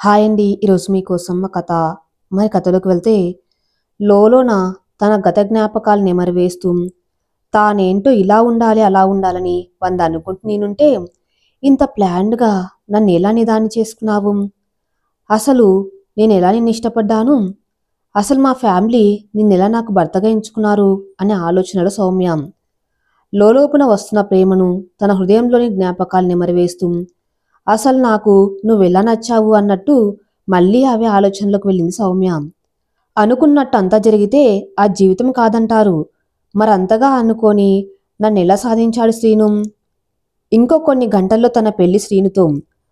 Hi అండి. ఈరోజు మీకోసం మా కథ. కథలోకి వెళ్తే లోలోన తన గత జ్ఞాపకాలు నెమరువేస్తూ తానేంటో ఇలా ఉండాలి, అలా ఉండాలని 100 అనుకుంటూ నేనుంటే ఇంత ప్లాన్డ్‌గా నన్నెలా నిదాన్ని చేసుకున్నావు? అసలు నేనెలా నిన్నిష్టపడ్డాను? అసలు మా ఫ్యామిలీ నిన్నెలా నాకు భర్తగా ఎంచుకున్నారు? అనే ఆలోచనలో సౌమ్య లోలోపున వస్తున్న ప్రేమను తన హృదయంలోని జ్ఞాపకాలు నెమరువేస్తూ అసలు నాకు నువ్వెలా నచ్చావు అన్నట్టు మళ్ళీ అవే ఆలోచనలోకి వెళ్ళింది సౌమ్య. అనుకున్నట్టు అంతా జరిగితే ఆ జీవితం కాదంటారు. మరంతగా అనుకొని నన్నెలా సాధించాడు శ్రీను? ఇంకో కొన్ని గంటల్లో తన పెళ్లి శ్రీనుతో.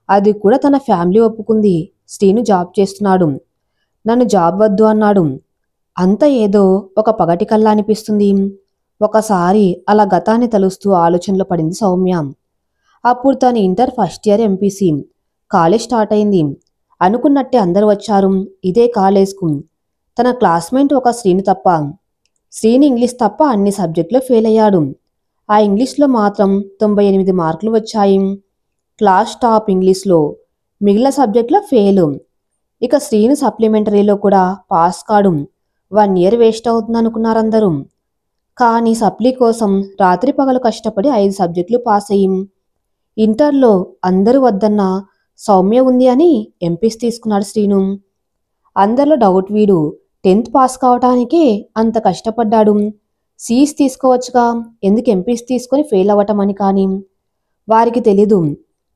అది కూడా తన ఫ్యామిలీ ఒప్పుకుంది. శ్రీను జాబ్ చేస్తున్నాడు. నన్ను జాబ్ వద్దు అన్నాడు. అంత ఏదో ఒక పగటి కల్లా అనిపిస్తుంది. ఒకసారి అలా గతాన్ని తలుస్తూ ఆలోచనలో పడింది సౌమ్య. అప్పుడు తను inter first year MPC. College start అయింది. అనుకున్నట్టే అందరూ వచ్చారు. ఇదే కాలేజ్కు. తన క్లాస్మేట్ ఒక శ్రీను తప్ప. శ్రీని ఇంగ్లీష్ తప్ప అన్ని సబ్జెక్టులో ఫెయిల్ అయ్యాడు. ఆ ఇంగ్లీష్లో మాత్రం 98 మార్కులు వచ్చాయి. క్లాస్ టాప్ ఇంగ్లీష్లో. మిగిలిన సబ్జెక్టులో ఫెయిల్. ఇక శ్రీను సప్లిమెంటరీలో కూడా పాస్ కాడు. 1 ఇయర్ వేస్ట్ అవుతుంది అనుకున్నారందరూ. కానీ సప్లీ కోసం రాత్రి పగలు కష్టపడి 5 సబ్జెక్టులు పాస్ అయ్యి ఇంటర్లో అందరూ వద్దన్న సౌమ్య ఉంది అని ఎంపీసీ తీసుకున్నాడు శ్రీను. అందరిలో డౌట్ వీడు 10th పాస్ కావటానికే అంత కష్టపడ్డాడు. సీఈస్ తీసుకోవచ్చుగా, ఎందుకు ఎంపీసీ తీసుకొని ఫెయిల్ అవ్వటం అని. కానీ వారికి తెలీదు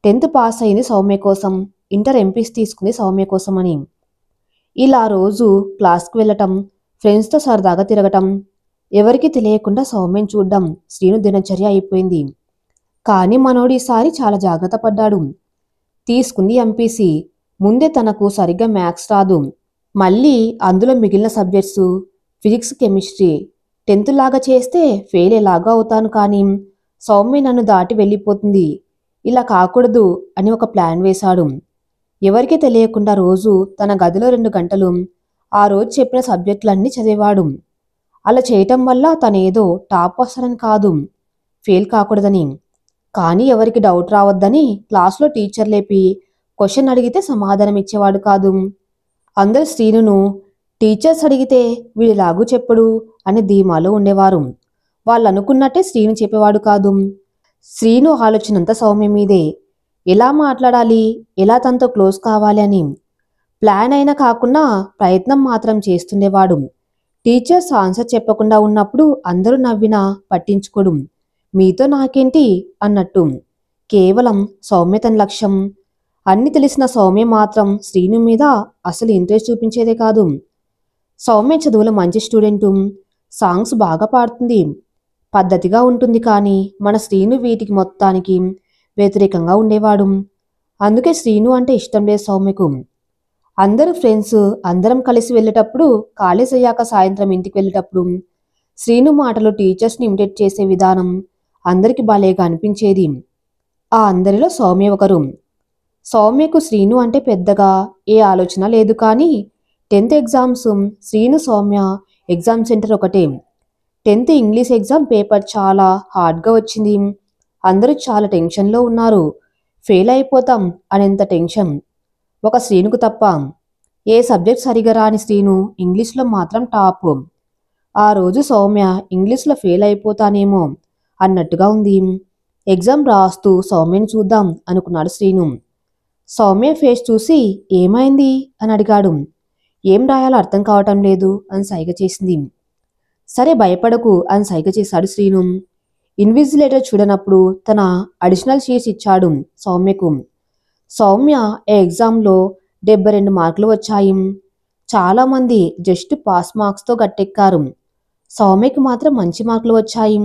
10th పాస్ అయింది సౌమ్య కోసం, ఇంటర్ ఎంపీసీ తీసుకుంది సౌమ్య కోసం అని. ఇలా రోజు క్లాస్కి వెళ్ళటం, ఫ్రెండ్స్తో సరదాగా తిరగటం, ఎవరికీ తెలియకుండా సౌమ్యను చూడ్డం శ్రీను దినచర్య అయిపోయింది. కానీ మనోడు ఈసారి చాలా జాగ్రత్త పడ్డాడు. తీసుకుంది ఎంపీసీ. ముందే తనకు సరిగ్గా మ్యాథ్స్ రాదు. మళ్ళీ అందులో మిగిలిన సబ్జెక్ట్స్ ఫిజిక్స్, కెమిస్ట్రీ. 10th లాగా చేస్తే ఫెయిల్ ఎలాగో అవుతాను, కానీ సౌమ్య నన్ను దాటి వెళ్ళిపోతుంది. ఇలా కాకూడదు అని ఒక ప్లాన్ వేశాడు. ఎవరికీ తెలియకుండా రోజు తన గదిలో 2 గంటలు ఆ రోజు చెప్పిన సబ్జెక్టులన్నీ చదివాడు. అలా చేయటం వల్ల తనేదో టాప్ వస్తారని కాదు, ఫెయిల్ కాకూడదని. కానీ ఎవరికి డౌట్ రావద్దని క్లాస్లో టీచర్ లేపి క్వశ్చన్ అడిగితే సమాధానం ఇచ్చేవాడు కాదు. అందరూ శ్రీనును టీచర్స్ అడిగితే వీడిలాగూ చెప్పడు అని ధీమాలో ఉండేవారు. వాళ్ళు అనుకున్నట్టే శ్రీను చెప్పేవాడు కాదు. శ్రీను ఆలోచనంతా సౌమ్య మీదే. ఎలా మాట్లాడాలి, ఎలా తనతో క్లోజ్ కావాలి అని. ప్లాన్ అయినా కాకుండా ప్రయత్నం మాత్రం చేస్తుండేవాడు. టీచర్స్ ఆన్సర్ చెప్పకుండా ఉన్నప్పుడు అందరూ నవ్వినా పట్టించుకోడు. మీతో నాకేంటి అన్నట్టు. కేవలం సౌమ్య తన లక్ష్యం. అన్ని తెలిసిన సౌమ్య మాత్రం శ్రీను మీద అసలు ఇంట్రెస్ట్ చూపించేదే కాదు. సౌమ్య చదువులో మంచి స్టూడెంటు. సాంగ్స్ బాగా పాడుతుంది. పద్ధతిగా ఉంటుంది. కానీ మన శ్రీను వీటికి మొత్తానికి వ్యతిరేకంగా ఉండేవాడు. అందుకే శ్రీను అంటే ఇష్టం లేదు సౌమ్యకు. అందరూ ఫ్రెండ్స్ అందరం కలిసి వెళ్ళేటప్పుడు, కాలేజ్ అయ్యాక సాయంత్రం ఇంటికి వెళ్ళేటప్పుడు శ్రీను మాటలు టీచర్స్ని ఇమిటేట్ చేసే విధానం అందరికి భలేగా అనిపించేది. ఆ అందరిలో సౌమ్య ఒకరు. సౌమ్యకు శ్రీను అంటే పెద్దగా ఏ ఆలోచన లేదు. కానీ 10th exams Srinu Soumya exam centre ఒకటే. 10th ఇంగ్లీష్ ఎగ్జామ్ పేపర్ చాలా హార్డ్గా వచ్చింది. అందరూ చాలా టెన్షన్లో ఉన్నారు. ఫెయిల్ అయిపోతాం అనేంత టెన్షన్ ఒక శ్రీనుకు తప్ప. ఏ సబ్జెక్ట్ సరిగా రాని శ్రీను ఇంగ్లీష్లో మాత్రం టాప్. ఆ రోజు సౌమ్య ఇంగ్లీష్లో ఫెయిల్ అయిపోతానేమో అన్నట్టుగా ఉంది. ఎగ్జామ్ రాస్తూ సౌమ్యని చూద్దాం అనుకున్నాడు శ్రీను. సౌమ్య ఫేస్ చూసి ఏమైంది అని అడిగాడు. ఏం రాయాలో అర్థం కావటం లేదు అని సైగ చేసింది. సరే భయపడకు అని సైగ చేశాడు శ్రీను. ఇన్విజిలేటర్ చూడనప్పుడు తన అడిషనల్ షీట్స్ ఇచ్చాడు సౌమ్యకు. సౌమ్య ఏ ఎగ్జామ్లో 72 మార్కులు వచ్చాయి. చాలామంది జస్ట్ పాస్ మార్క్స్తో గట్టెక్కారు. సౌమ్యకి మాత్రం మంచి మార్కులు వచ్చాయి.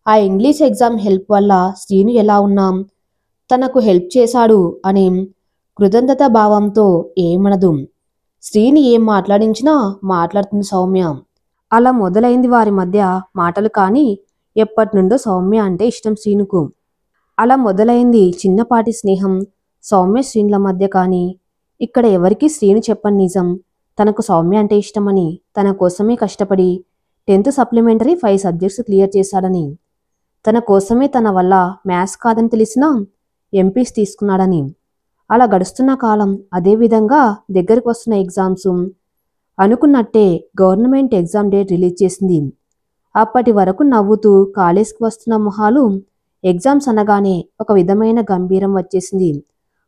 ఆ ఇంగ్లీష్ ఎగ్జామ్ హెల్ప్ వల్ల శ్రీను ఎలా ఉన్నాం తనకు హెల్ప్ చేశాడు అనే కృతజ్ఞతా భావంతో ఏమనదు. శ్రీని ఏం మాట్లాడించినా మాట్లాడుతుంది సౌమ్య. అలా మొదలైంది వారి మధ్య మాటలు. కానీ ఎప్పటి నుండో సౌమ్య అంటే ఇష్టం శ్రీనుకు. అలా మొదలైంది చిన్నపాటి స్నేహం సౌమ్య శ్రీనుల మధ్య. కానీ ఇక్కడ ఎవరికీ శ్రీను చెప్పని నిజం. తనకు సౌమ్య అంటే ఇష్టమని, తన కోసమే కష్టపడి 10th సప్లిమెంటరీ 5 సబ్జెక్ట్స్ క్లియర్ చేశాడని, తన కోసమే తన వల్ల మ్యాథ్స్ కాదని తెలిసినా ఎంపీసీ తీసుకున్నాడని, అలా గడుస్తున్న కాలం అదే విధంగా దగ్గరికి వస్తున్న ఎగ్జామ్స్. అనుకున్నట్టే గవర్నమెంట్ ఎగ్జామ్ డేట్ రిలీజ్ చేసింది. అప్పటి వరకు నవ్వుతూ కాలేజ్కి వస్తున్న మొహాలు ఎగ్జామ్స్ అనగానే ఒక విధమైన గంభీరం వచ్చేసింది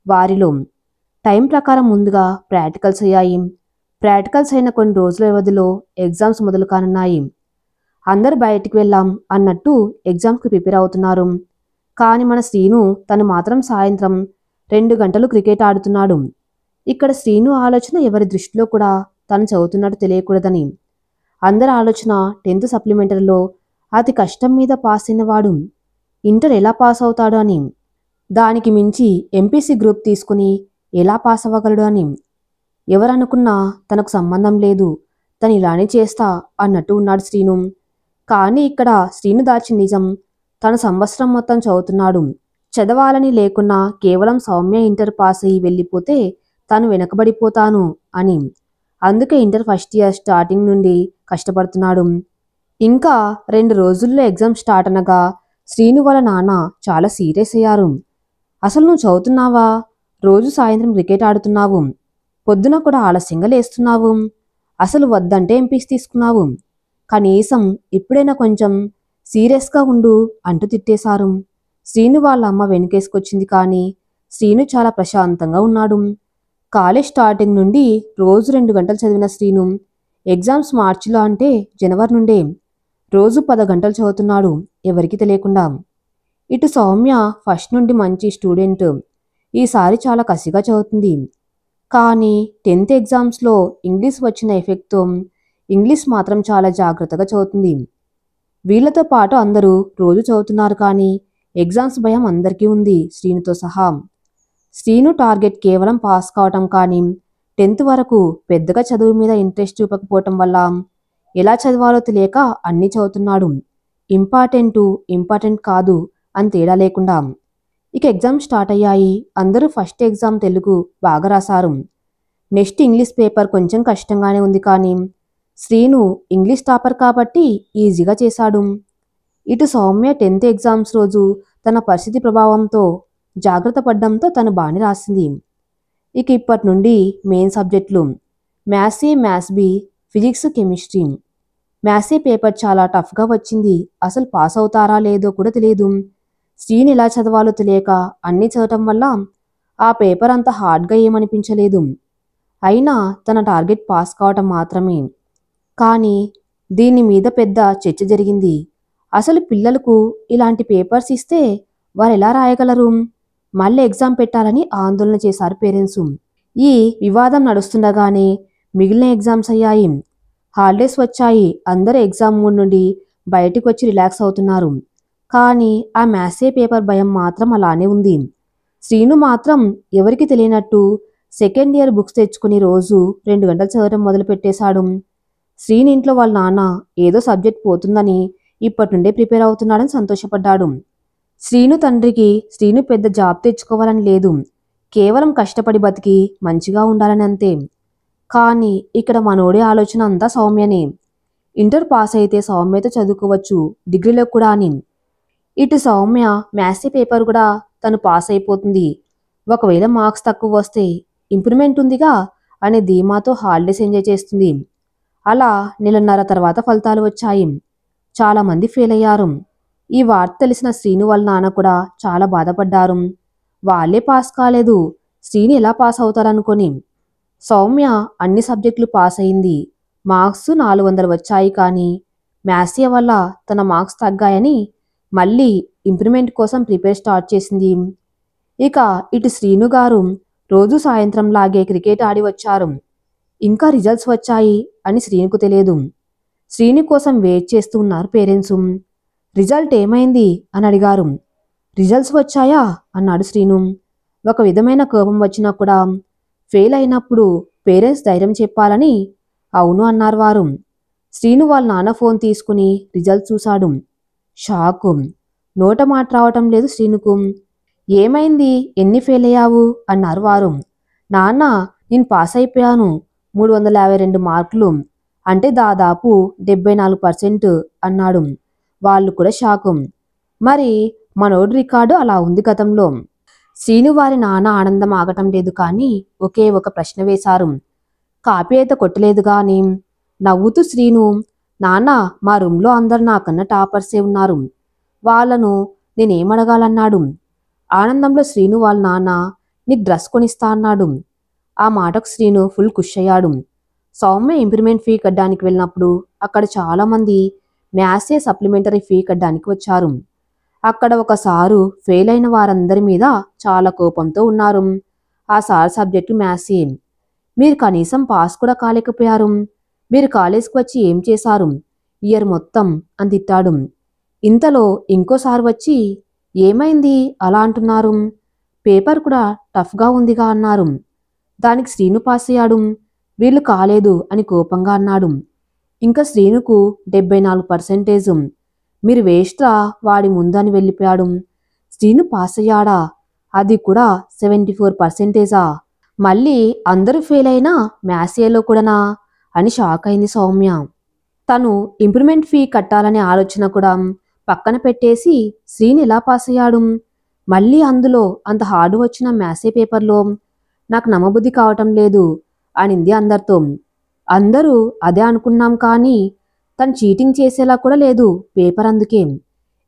వారిలో. టైం ప్రకారం ముందుగా ప్రాక్టికల్స్ అయ్యాయి. ప్రాక్టికల్స్ అయిన కొన్ని రోజుల వ్యవధిలో ఎగ్జామ్స్ మొదలు కానున్నాయి. అందరు బయటికి వెళ్ళాం అన్నట్టు ఎగ్జామ్స్కి ప్రిపేర్ అవుతున్నారు. కానీ మన శ్రీను తను మాత్రం సాయంత్రం 2 గంటలు క్రికెట్ ఆడుతున్నాడు. ఇక్కడ శ్రీను ఆలోచన ఎవరి దృష్టిలో కూడా తను చదువుతున్నట్టు తెలియకూడదని. అందరి ఆలోచన 10th సప్లిమెంటరీలో అతి కష్టం మీద పాస్ అయినవాడు ఇంటర్ ఎలా పాస్ అవుతాడు అని, దానికి మించి ఎంపీసీ గ్రూప్ తీసుకుని ఎలా పాస్ అవ్వగలడు అని. ఎవరనుకున్నా తనకు సంబంధం లేదు, తను ఇలానే చేస్తా అన్నట్టు ఉన్నాడు శ్రీను. కానీ ఇక్కడ శ్రీను దాచిన నిజం, తను సంవత్సరం మొత్తం చదువుతున్నాడు. చదవాలని లేకున్నా కేవలం సౌమ్య ఇంటర్ పాస్ అయ్యి వెళ్ళిపోతే తాను వెనకబడిపోతాను అని. అందుకే ఇంటర్ ఫస్ట్ ఇయర్ స్టార్టింగ్ నుండి కష్టపడుతున్నాడు. ఇంకా 2 రోజుల్లో ఎగ్జామ్ స్టార్ట్ అనగా శ్రీను వాళ్ళ నాన్న చాలా సీరియస్ అయ్యారు. అసలు నువ్వు చదువుతున్నావా? రోజు సాయంత్రం క్రికెట్ ఆడుతున్నావు, పొద్దున కూడా ఆలస్యంగా లేస్తున్నావు, అసలు వద్దంటే ఎంపీసీ తీసుకున్నావు, కనీసం ఇప్పుడైనా కొంచెం సీరియస్గా ఉండు అంటూ తిట్టేశారు. శ్రీను వాళ్ళ అమ్మ వెనుకేసుకొచ్చింది. కానీ శ్రీను చాలా ప్రశాంతంగా ఉన్నాడు. కాలేజ్ స్టార్టింగ్ నుండి రోజు 2 గంటలు చదివిన శ్రీను ఎగ్జామ్స్ మార్చిలో అంటే జనవరి నుండే రోజు 10 గంటలు చదువుతున్నాడు ఎవరికి తెలియకుండా. ఇటు సౌమ్య ఫస్ట్ నుండి మంచి స్టూడెంట్, ఈసారి చాలా కసిగా చదువుతుంది. కానీ 10th ఎగ్జామ్స్లో ఇంగ్లీష్ వచ్చిన ఎఫెక్ట్తో ఇంగ్లీష్ మాత్రం చాలా జాగ్రత్తగా చదువుతుంది. వీళ్లతో పాటు అందరూ రోజు చదువుతున్నారు. కానీ ఎగ్జామ్స్ భయం అందరికీ ఉంది, శ్రీనుతో సహా. శ్రీను టార్గెట్ కేవలం పాస్ కావటం. కానీ 10th వరకు పెద్దగా చదువు మీద ఇంట్రెస్ట్ చూపకపోవటం వల్ల ఎలా చదవాలో తెలియక అన్నీ చదువుతున్నాడు. ఇంపార్టెంట్ కాదు అని తేడా లేకుండా. ఇక ఎగ్జామ్ స్టార్ట్ అయ్యాయి. అందరూ ఫస్ట్ ఎగ్జామ్ తెలుగు బాగా రాశారు. నెక్స్ట్ ఇంగ్లీష్ పేపర్ కొంచెం కష్టంగానే ఉంది. కానీ శ్రీను ఇంగ్లీష్ టాపర్ కాబట్టి ఈజీగా చేశాడు. ఇటు సౌమ్య 10th ఎగ్జామ్స్ రోజు తన పరిస్థితి ప్రభావంతో జాగ్రత్త పడ్డంతో తను బాగానే రాసింది. ఇక ఇప్పటి నుండి మెయిన్ సబ్జెక్టులు maths A, maths B, physics, chemistry. Maths A paper చాలా టఫ్గా వచ్చింది. అసలు పాస్ అవుతారా లేదో కూడా తెలియదు. శ్రీని ఎలా చదవాలో తెలియక అన్నీ చదవటం వల్ల ఆ పేపర్ అంత హార్డ్గా ఏమనిపించలేదు. అయినా తన టార్గెట్ పాస్ కావటం మాత్రమే. కానీ దీని మీద పెద్ద చర్చ జరిగింది. అసలు పిల్లలకు ఇలాంటి పేపర్స్ ఇస్తే వారు ఎలా రాయగలరు? మళ్ళీ ఎగ్జామ్ పెట్టాలని ఆందోళన చేశారు పేరెంట్స్. ఈ వివాదం నడుస్తుండగానే మిగిలిన ఎగ్జామ్స్ అయ్యాయి. హాలిడేస్ వచ్చాయి. అందరూ ఎగ్జామ్ మూడ్ నుండి బయటికి వచ్చి రిలాక్స్ అవుతున్నారు. కానీ ఆ మ్యాథ్స్ ఏ పేపర్ భయం మాత్రం అలానే ఉంది. శ్రీను మాత్రం ఎవరికి తెలియనట్టు సెకండ్ ఇయర్ బుక్స్ తెచ్చుకుని రోజు 2 గంటలు చదవడం మొదలు పెట్టేశాడు. శ్రీని ఇంట్లో వాళ్ళ నాన్న ఏదో సబ్జెక్ట్ పోతుందని ఇప్పటి నుండే ప్రిపేర్ అవుతున్నాడని సంతోషపడ్డాడు. శ్రీను తండ్రికి శ్రీను పెద్ద జాబ్ తెచ్చుకోవాలని లేదు, కేవలం కష్టపడి బతికి మంచిగా ఉండాలని అంతే. కానీ ఇక్కడ మనోడి ఆలోచన అంతా సౌమ్యనే. ఇంటర్ పాస్ అయితే సౌమ్యతో చదువుకోవచ్చు, డిగ్రీలో కూడా అని. ఇటు సౌమ్య మ్యాథ్స్ పేపర్ కూడా తను పాస్ అయిపోతుంది, ఒకవేళ మార్క్స్ తక్కువ వస్తే ఇంప్రూవ్మెంట్ ఉందిగా అనే ధీమాతో హాలిడేస్ ఎంజాయ్ చేస్తుంది. అలా 1.5 నెలల తర్వాత ఫలితాలు వచ్చాయి. చాలామంది ఫెయిల్ అయ్యారు. ఈ వార్త తెలిసిన శ్రీను వాళ్ళ నాన్న కూడా చాలా బాధపడ్డారు. వాళ్ళే పాస్ కాలేదు, శ్రీని ఎలా పాస్ అవుతారనుకొని. సౌమ్య అన్ని సబ్జెక్టులు పాస్ అయింది. మార్క్స్ 400 వచ్చాయి. కానీ మ్యాథ్స్ వల్ల తన మార్క్స్ తగ్గాయని మళ్ళీ ఇంప్రూవ్మెంట్ కోసం ప్రిపేర్ స్టార్ట్ చేసింది. ఇక ఇటు శ్రీను గారు రోజు సాయంత్రం లాగే క్రికెట్ ఆడి వచ్చారు. ఇంకా రిజల్ట్స్ వచ్చాయి అని శ్రీనుకు తెలియదు. శ్రీను కోసం వెయిట్ చేస్తూ ఉన్నారు పేరెంట్స్. రిజల్ట్ ఏమైంది అని అడిగారు. రిజల్ట్స్ వచ్చాయా అన్నాడు శ్రీను. ఒక విధమైన కోపం వచ్చినా కూడా ఫెయిల్ అయినప్పుడు పేరెంట్స్ ధైర్యం చెప్పాలని అవును అన్నారు వారు. శ్రీను వాళ్ళ నాన్న ఫోన్ తీసుకుని రిజల్ట్ చూశాడు. షాకు. నోట మాట రావటం లేదు శ్రీనుకు. ఏమైంది, ఎన్ని ఫెయిల్ అయ్యావు అన్నారు వారు. నాన్న, నేను పాస్ అయిపోయాను, 352 మార్కులు, అంటే దాదాపు 74% అన్నాడు. వాళ్ళు కూడా షాకు. మరి మనోడి రికార్డు అలా ఉంది గతంలో. శ్రీను వారి నాన్న ఆనందం ఆగటం లేదు కానీ ఒకే ఒక ప్రశ్న వేశారు. కాపీ అయితే కొట్టలేదుగా అని. నవ్వుతూ శ్రీను, నాన్న, మా రూమ్లో అందరు నాకన్నా టాపర్సే ఉన్నారు. వాళ్ళను నేనేమడగాలన్నాడు. ఆనందంలో శ్రీను వాళ్ళ నాన్న నీకు డ్రెస్ కొనిస్తా అన్నాడు. ఆ మాటకు శ్రీను ఫుల్ ఖుష్ అయ్యాడు. సౌమ్య ఇంప్రూవ్మెంట్ ఫీ కట్టడానికి వెళ్ళినప్పుడు అక్కడ చాలామంది మ్యాథ్సే సప్లిమెంటరీ ఫీ కట్టడానికి వచ్చారు. అక్కడ ఒక సారు ఫెయిల్ అయిన వారందరి మీద చాలా కోపంతో ఉన్నారు. ఆ సార్ సబ్జెక్టు మ్యాథ్సే. మీరు కనీసం పాస్ కూడా కాలేకపోయారు. మీరు కాలేజ్కి వచ్చి ఏం చేశారు ఇయర్ మొత్తం అని తిట్టాడు. ఇంతలో ఇంకోసారి వచ్చి ఏమైంది అలా అంటున్నారు, పేపర్ కూడా టఫ్గా ఉందిగా అన్నారు. దానికి శ్రీను పాస్ అయ్యాడు, వీళ్ళు కాలేదు అని కోపంగా అన్నాడు. ఇంకా శ్రీనుకు 74%. మీరు వేస్ట్రా వాడి ముందని వెళ్ళిపోయాడు. శ్రీను పాస్ అయ్యాడా, అది కూడా 74%. మళ్ళీ అందరూ ఫెయిల్ అయినా మ్యాథ్సేలో కూడానా అని షాక్ అయింది సౌమ్య. తను ఇంప్రూవ్మెంట్ ఫీ కట్టాలనే ఆలోచన కూడా పక్కన పెట్టేసి శ్రీను ఎలా పాస్ అయ్యాడు, మళ్ళీ అందులో అంత హార్డ్ వచ్చిన మ్యాథ్సే పేపర్లో, నాకు నమ్మబుద్ధి కావటం లేదు అనింది అందరితో. అందరూ అదే అనుకున్నాం కానీ తను చీటింగ్ చేసేలా కూడా లేదు పేపర్, అందుకే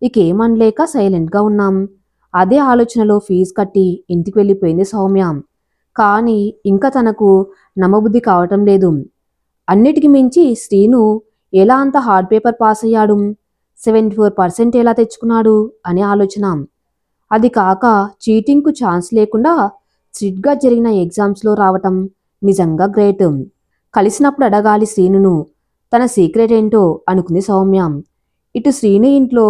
ఇకేమనలేక సైలెంట్గా ఉన్నాం. అదే ఆలోచనలో ఫీజు కట్టి ఇంటికి వెళ్ళిపోయింది సౌమ్య. కానీ ఇంకా తనకు నమ్మబుద్ధి కావటం లేదు. అన్నిటికి మించి శ్రీను ఎలా అంత హార్డ్ పేపర్ పాస్ అయ్యాడు, 74% ఎలా తెచ్చుకున్నాడు అనే ఆలోచన. అది కాక చీటింగ్కు ఛాన్స్ లేకుండా స్ట్రిక్ట్గా జరిగిన ఎగ్జామ్స్లో రావటం నిజంగా గ్రేట్. కలిసినప్పుడు అడగాలి శ్రీనును, తన సీక్రెట్ ఏంటో అనుకుంది సౌమ్య. ఇటు శ్రీను ఇంట్లో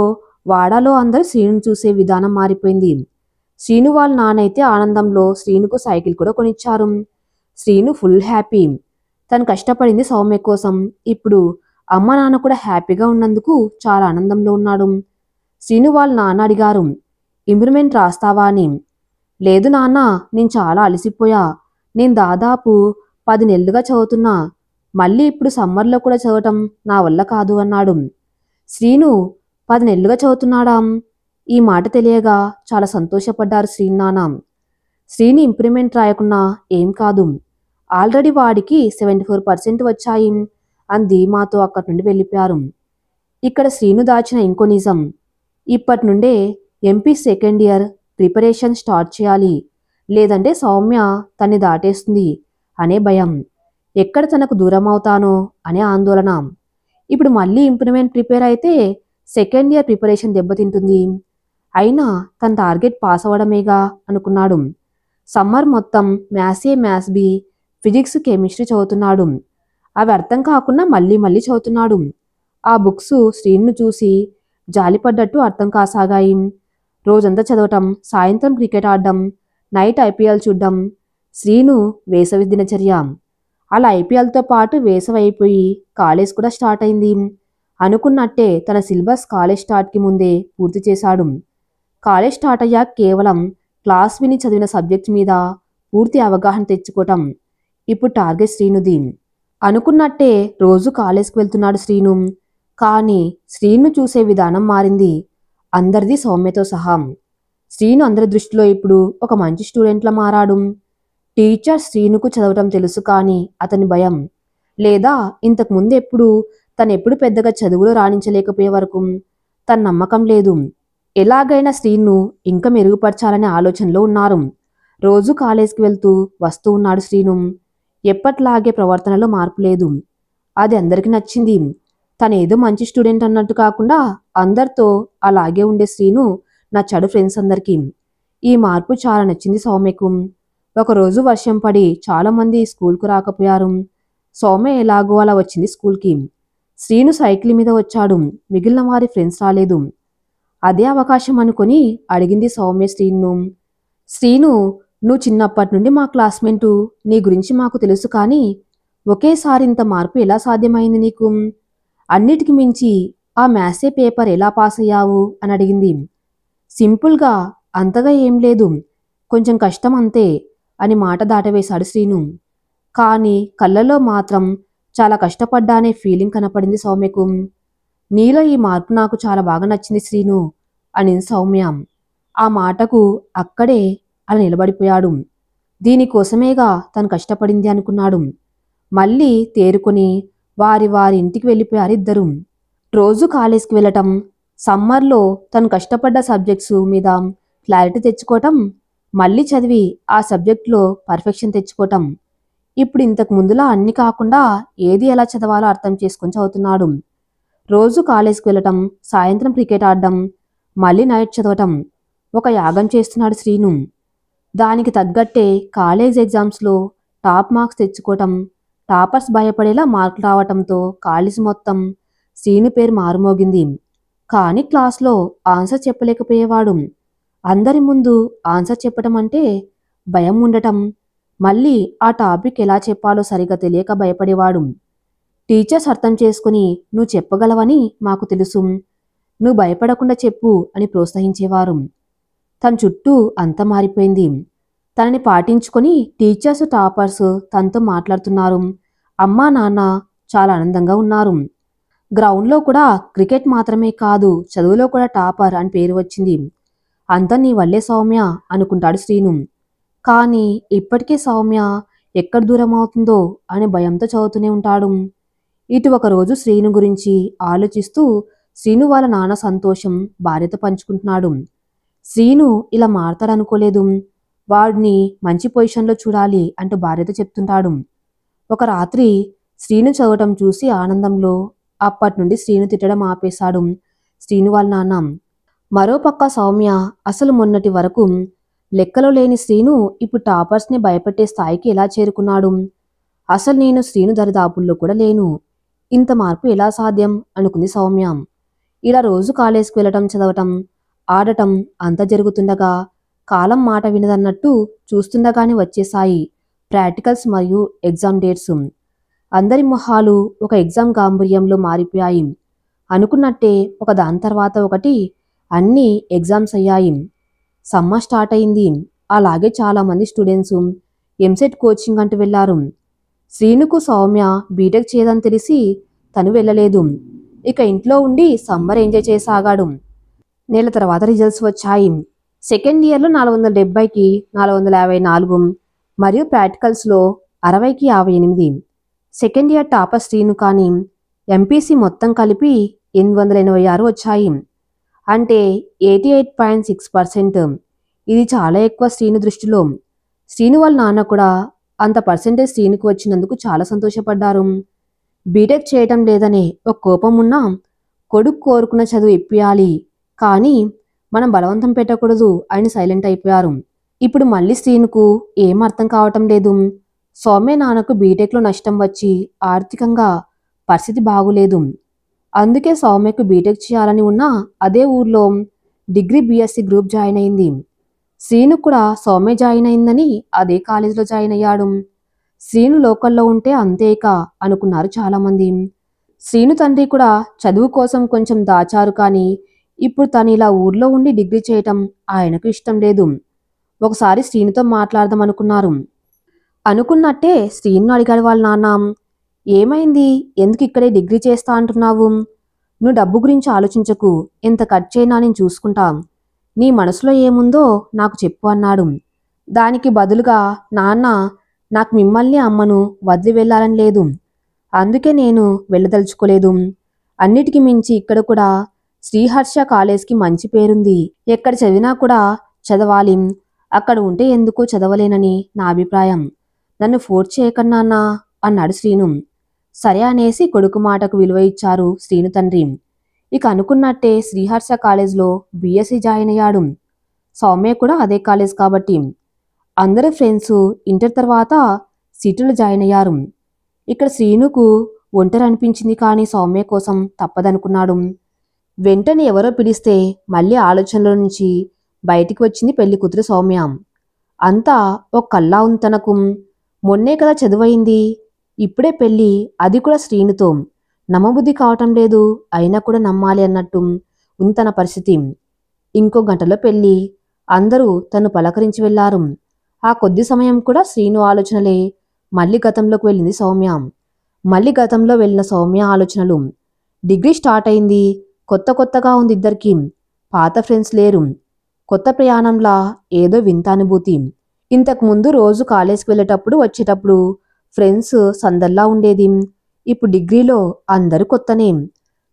వాడాలో అందరూ శ్రీనును చూసే విధానం మారిపోయింది. శ్రీను వాళ్ళ నాన్నైతే ఆనందంలో శ్రీనుకు సైకిల్ కూడా కొనిచ్చారు. Srinu full happy. తను కష్టపడింది సౌమ్య కోసం. ఇప్పుడు అమ్మ నాన్న కూడా హ్యాపీగా ఉన్నందుకు చాలా ఆనందంలో ఉన్నాడు. శ్రీను వాళ్ళ నాన్న అడిగారు, ఇంప్రూవ్మెంట్ రాస్తావా అని. లేదు నాన్న, నేను చాలా అలసిపోయా. నేను దాదాపు 10 నెలలుగా చదువుతున్నా. మళ్ళీ ఇప్పుడు సమ్మర్లో కూడా చదవటం నా వల్ల కాదు అన్నాడు. శ్రీను 10 నెలలుగా చదువుతున్నాడా? ఈ మాట తెలియగా చాలా సంతోషపడ్డారు శ్రీను నాన్న. శ్రీని ఇంప్రూవ్మెంట్ రాయకున్నా ఏం కాదు, ఆల్రెడీ వాడికి 74% వచ్చాయి అని ధీమాతో అక్కడి నుండి వెళ్ళిపోయారు. ఇక్కడ శ్రీను దాచిన ఇంకో నిజం, ఇప్పటి నుండే MP second year preparation start చేయాలి, లేదంటే సౌమ్య తన్ని దాటేస్తుంది అనే భయం. ఎక్కడ తనకు దూరం అవుతానో అనే ఆందోళన. ఇప్పుడు మళ్ళీ ఇంప్రూవ్మెంట్ ప్రిపేర్ అయితే సెకండ్ ఇయర్ ప్రిపరేషన్ దెబ్బతింటుంది. అయినా తన టార్గెట్ పాస్ అవ్వడమేగా అనుకున్నాడు. సమ్మర్ మొత్తం మ్యాథ్సే, మ్యాథ్స్ బి, ఫిజిక్స్, కెమిస్ట్రీ చదువుతున్నాడు. అవి అర్థం కాకుండా మళ్ళీ మళ్ళీ చదువుతున్నాడు. ఆ బుక్స్ శ్రీను చూసి జాలిపడ్డట్టు అర్థం కాసాగాయి. రోజంతా చదవటం, సాయంత్రం క్రికెట్ ఆడడం, నైట్ ఐపీఎల్ చూడడం శ్రీను వేసవి దినచర్య. అలా ఐపీఎల్తో పాటు వేసవి అయిపోయి కాలేజ్ కూడా స్టార్ట్ అయింది. అనుకున్నట్టే తన సిలబస్ కాలేజ్ స్టార్ట్కి ముందే పూర్తి చేశాడు. కాలేజ్ స్టార్ట్ అయ్యాక కేవలం క్లాస్ విని చదివిన సబ్జెక్ట్ మీద పూర్తి అవగాహన తెచ్చుకోవటం ఇప్పుడు టార్గెట్ శ్రీనుది. అనుకున్నట్టే రోజు కాలేజ్కి వెళ్తున్నాడు శ్రీను. కానీ శ్రీను చూసే విధానం మారింది, అందరిది సౌమ్యతో సహా. శ్రీను అందరి దృష్టిలో ఇప్పుడు ఒక మంచి స్టూడెంట్లా మారాడు. టీచర్ శ్రీనుకు చదవటం తెలుసు కానీ అతని భయం, లేదా ఇంతకు ముందు తనెప్పుడు పెద్దగా చదువులో రాణించలేకపోయే వరకు తన నమ్మకం లేదు. ఎలాగైనా శ్రీను ఇంకా మెరుగుపరచాలనే ఆలోచనలో ఉన్నారు. రోజు కాలేజ్కి వెళ్తూ వస్తూ ఉన్నాడు శ్రీను. ఎప్పట్లాగే ప్రవర్తనలో మార్పు లేదు. అది అందరికీ నచ్చింది. తనేదో మంచి స్టూడెంట్ అన్నట్టు కాకుండా అందరితో అలాగే ఉండే శ్రీను నచ్చాడు ఫ్రెండ్స్ అందరికీ. ఈ మార్పు చాలా నచ్చింది సౌమ్యకు. ఒకరోజు వర్షం పడి చాలామంది స్కూల్కు రాకపోయారు. సౌమ్య ఎలాగో అలా వచ్చింది స్కూల్కి. శ్రీను సైకిల్ మీద వచ్చాడు, మిగిలిన వారి ఫ్రెండ్స్ రాలేదు. అదే అవకాశం అనుకొని అడిగింది సౌమ్య శ్రీను. శ్రీను, నువ్వు చిన్నప్పటి నుండి మా క్లాస్మేటు, నీ గురించి మాకు తెలుసు కానీ ఒకేసారి ఇంత మార్పు ఎలా సాధ్యమైంది నీకు? అన్నిటికి మించి ఆ మ్యాథ్సే పేపర్ ఎలా పాస్ అయ్యావు అని అడిగింది. సింపుల్గా, అంతగా ఏం లేదు, కొంచెం కష్టం అంతే అని మాట దాటవేశాడు శ్రీను. కానీ కళ్ళలో మాత్రం చాలా కష్టపడ్డానే ఫీలింగ్ కనపడింది సౌమ్యకు. నీలో ఈ మార్పు నాకు చాలా బాగా నచ్చింది శ్రీను అని సౌమ్య. ఆ మాటకు అక్కడే అలా నిలబడిపోయాడు. దీనికోసమేగా తను కష్టపడింది అనుకున్నాడు. మళ్ళీ తేరుకొని వారి వారి ఇంటికి వెళ్ళిపోయారు ఇద్దరు. రోజు కాలేజ్కి వెళ్ళటం, సమ్మర్లో తను కష్టపడ్డ సబ్జెక్ట్స్ మీద క్లారిటీ తెచ్చుకోవటం, మళ్ళీ చదివి ఆ సబ్జెక్టులో పర్ఫెక్షన్ తెచ్చుకోవటం. ఇప్పుడు ఇంతకు ముందులా అన్ని కాకుండా ఏది ఎలా చదవాలో అర్థం చేసుకొని చదువుతున్నాడు. రోజు కాలేజ్కి వెళ్ళటం, సాయంత్రం క్రికెట్ ఆడడం, మళ్ళీ నైట్ చదవటం. ఒక యాగం చేస్తున్నాడు శ్రీను. దానికి తగ్గట్టే కాలేజ్ ఎగ్జామ్స్లో టాప్ మార్క్స్ తెచ్చుకోవటం, టాపర్స్ భయపడేలా మార్కులు రావటంతో కాలేజ్ మొత్తం శ్రీను పేరు మారుమోగింది. కానీ క్లాస్లో ఆన్సర్ చెప్పలేకపోయేవాడు. అందరి ముందు ఆన్సర్ చెప్పటం అంటే భయం ఉండటం, మళ్ళీ ఆ టాపిక్ ఎలా చెప్పాలో సరిగా తెలియక భయపడేవాడు. టీచర్స్ అర్థం చేసుకుని నువ్వు చెప్పగలవని మాకు తెలుసు, నువ్వు భయపడకుండా చెప్పు అని ప్రోత్సహించేవారు. తన చుట్టూ అంతా మారిపోయింది. తనని పాటించుకొని టీచర్స్, టాపర్స్ తనతో మాట్లాడుతున్నారు. అమ్మా నాన్న చాలా ఆనందంగా ఉన్నారు. గ్రౌండ్లో కూడా క్రికెట్ మాత్రమే కాదు, చదువులో కూడా టాపర్ అని పేరు వచ్చింది. అంతా నీ వల్లే సౌమ్య అనుకుంటాడు శ్రీను. కానీ ఇప్పటికీ సౌమ్య ఎక్కడ దూరం అవుతుందో అని భయంతో చదువుతూనే ఉంటాడు. ఇటు ఒకరోజు శ్రీను గురించి ఆలోచిస్తూ శ్రీను వాళ్ళ నాన్న సంతోషం భార్యతో పంచుకుంటున్నాడు. శ్రీను ఇలా మారతాడనుకోలేదు, వాడిని మంచి పొజిషన్లో చూడాలి అంటూ భార్యతో చెప్తుంటాడు. ఒక రాత్రి శ్రీను చదవటం చూసి ఆనందంలో అప్పటి నుండి శ్రీను తిట్టడం ఆపేశాడు శ్రీను వాళ్ళ నాన్న. మరోపక్క సౌమ్య అసలు మొన్నటి వరకు లెక్కలో లేని శ్రీను ఇప్పుడు టాపర్స్ని భయపెట్టే స్థాయికి ఎలా చేరుకున్నాడు? అసలు నేను శ్రీను దరిదాపుల్లో కూడా లేను, ఇంత మార్పు ఎలా సాధ్యం అనుకుంది సౌమ్య. ఇలా రోజు కాలేజ్కి వెళ్ళటం, చదవటం, ఆడటం అంతా జరుగుతుండగా కాలం మాట వినదన్నట్టు చూస్తుండగానే వచ్చేశాయి ప్రాక్టికల్స్ మరియు ఎగ్జామ్ డేట్స్. అందరి మొహాలు ఒక ఎగ్జామ్ గాంభీర్యంలో మారిపోయాయి. అనుకున్నట్టే ఒక దాని తర్వాత ఒకటి అన్నీ ఎగ్జామ్స్ అయ్యాయి. సమ్మర్ స్టార్ట్ అయింది. అలాగే చాలామంది స్టూడెంట్స్ ఎంసెట్ కోచింగ్ అంటూ వెళ్లారు. శ్రీనుకు సౌమ్య బీటెక్ చేయదని తెలిసి తను వెళ్ళలేదు. ఇక ఇంట్లో ఉండి సమ్మర్ ఎంజాయ్ చేసాగాడు. నెల తర్వాత రిజల్ట్స్ వచ్చాయి. సెకండ్ ఇయర్లో 470కి 454 మరియు ప్రాక్టికల్స్లో 60కి 58. Second year topper Srinu. కానీ ఎంపీసీ మొత్తం కలిపి 886 వచ్చాయి, అంటే 88.6%. ఇది చాలా ఎక్కువ శ్రీను దృష్టిలో. శ్రీను వాళ్ళ నాన్న కూడా అంత పర్సెంటేజ్ శ్రీనుకు వచ్చినందుకు చాలా సంతోషపడ్డారు. బీటెక్ చేయటం లేదనే ఒక కోపం ఉన్నా కొడుకు కోరుకున్న చదువు ఇప్పియాలి, కానీ మనం బలవంతం పెట్టకూడదు అని సైలెంట్ అయిపోయారు. ఇప్పుడు మళ్ళీ శ్రీనుకు ఏం అర్థం కావటం లేదు. సౌమ్య నాన్నకు బీటెక్లో నష్టం వచ్చి ఆర్థికంగా పరిస్థితి బాగులేదు. అందుకే సౌమ్యకు బీటెక్ చేయాలని ఉన్నా అదే ఊర్లో డిగ్రీ బీఎస్సీ గ్రూప్ జాయిన్ అయింది. శ్రీను కూడా సౌమ్య జాయిన్ అయిందని అదే కాలేజీలో జాయిన్ అయ్యాడు. శ్రీను లోకల్లో ఉంటే అంతేక అనుకున్నారు చాలామంది. శ్రీను తండ్రి కూడా చదువు కోసం కొంచెం దాచారు, కానీ ఇప్పుడు తను ఇలా ఊర్లో ఉండి డిగ్రీ చేయటం ఆయనకు ఇష్టం లేదు. ఒకసారి శ్రీనుతో మాట్లాడదాం అనుకున్నారు. అనుకున్నట్టే శ్రీను అడిగాడు వాళ్ళ నాన్న, ఏమైంది, ఎందుకు ఇక్కడే డిగ్రీ చేస్తా అంటున్నావు? నువ్వు డబ్బు గురించి ఆలోచించకు, ఎంత ఖర్చైనా నేను చూసుకుంటా, నీ మనసులో ఏముందో నాకు చెప్పు అన్నాడు. దానికి బదులుగా, నాన్న, నాకు మిమ్మల్ని అమ్మను వదిలి వెళ్ళాలని లేదు, అందుకే నేను వెళ్ళదలుచుకోలేదు. అన్నిటికీ మించి ఇక్కడ కూడా శ్రీహర్ష కాలేజ్కి మంచి పేరుంది, ఎక్కడ చదివినా కూడా చదవాలి, అక్కడ ఉంటే ఎందుకు చదవలేనని నా అభిప్రాయం, నన్ను ఫోర్స్ చేయకన్నానా అన్నాడు శ్రీను. సరే అనేసి కొడుకు మాటకు విలువ ఇచ్చారు శ్రీను తండ్రి. ఇక అనుకున్నట్టే శ్రీహర్ష కాలేజ్లో బీఎస్సీ జాయిన్ అయ్యాడు. సౌమ్య కూడా అదే కాలేజ్ కాబట్టి అందరూ ఫ్రెండ్స్ ఇంటర్ తర్వాత సీటులు జాయిన్ అయ్యారు. ఇక్కడ శ్రీనుకు ఒంటరి అనిపించింది, కానీ సౌమ్య కోసం తప్పదనుకున్నాడు. వెంటనే ఎవరో పిలిస్తే మళ్ళీ ఆలోచనల నుంచి బయటికి వచ్చింది పెళ్లి కూతురు సౌమ్య. అంతా ఒక కల్లా ఉంది తనకు. మొన్నే కదా చదువైంది, ఇప్పుడే పెళ్ళి, అది కూడా శ్రీనుతో. నమ్మబుద్ధి కావటం లేదు, అయినా కూడా నమ్మాలి అన్నట్టు ఉంది తన పరిస్థితి. ఇంకో గంటలో పెళ్ళి. అందరూ తను పలకరించి వెళ్లారు. ఆ కొద్ది సమయం కూడా శ్రీను ఆలోచనలే. మళ్ళీ గతంలోకి వెళ్ళింది సౌమ్య. మళ్ళీ గతంలో వెళ్ళిన సౌమ్య ఆలోచనలు. డిగ్రీ స్టార్ట్ అయింది, కొత్తగా ఉంది ఇద్దరికి, పాత ఫ్రెండ్స్ లేరు. కొత్త ప్రయాణంలా ఏదో వింత అనుభూతి. ఇంతకుముందు రోజు కాలేజ్కి వెళ్ళేటప్పుడు వచ్చేటప్పుడు ఫ్రెండ్స్ సందల్లా ఉండేది. ఇప్పుడు డిగ్రీలో అందరూ కొత్తనే.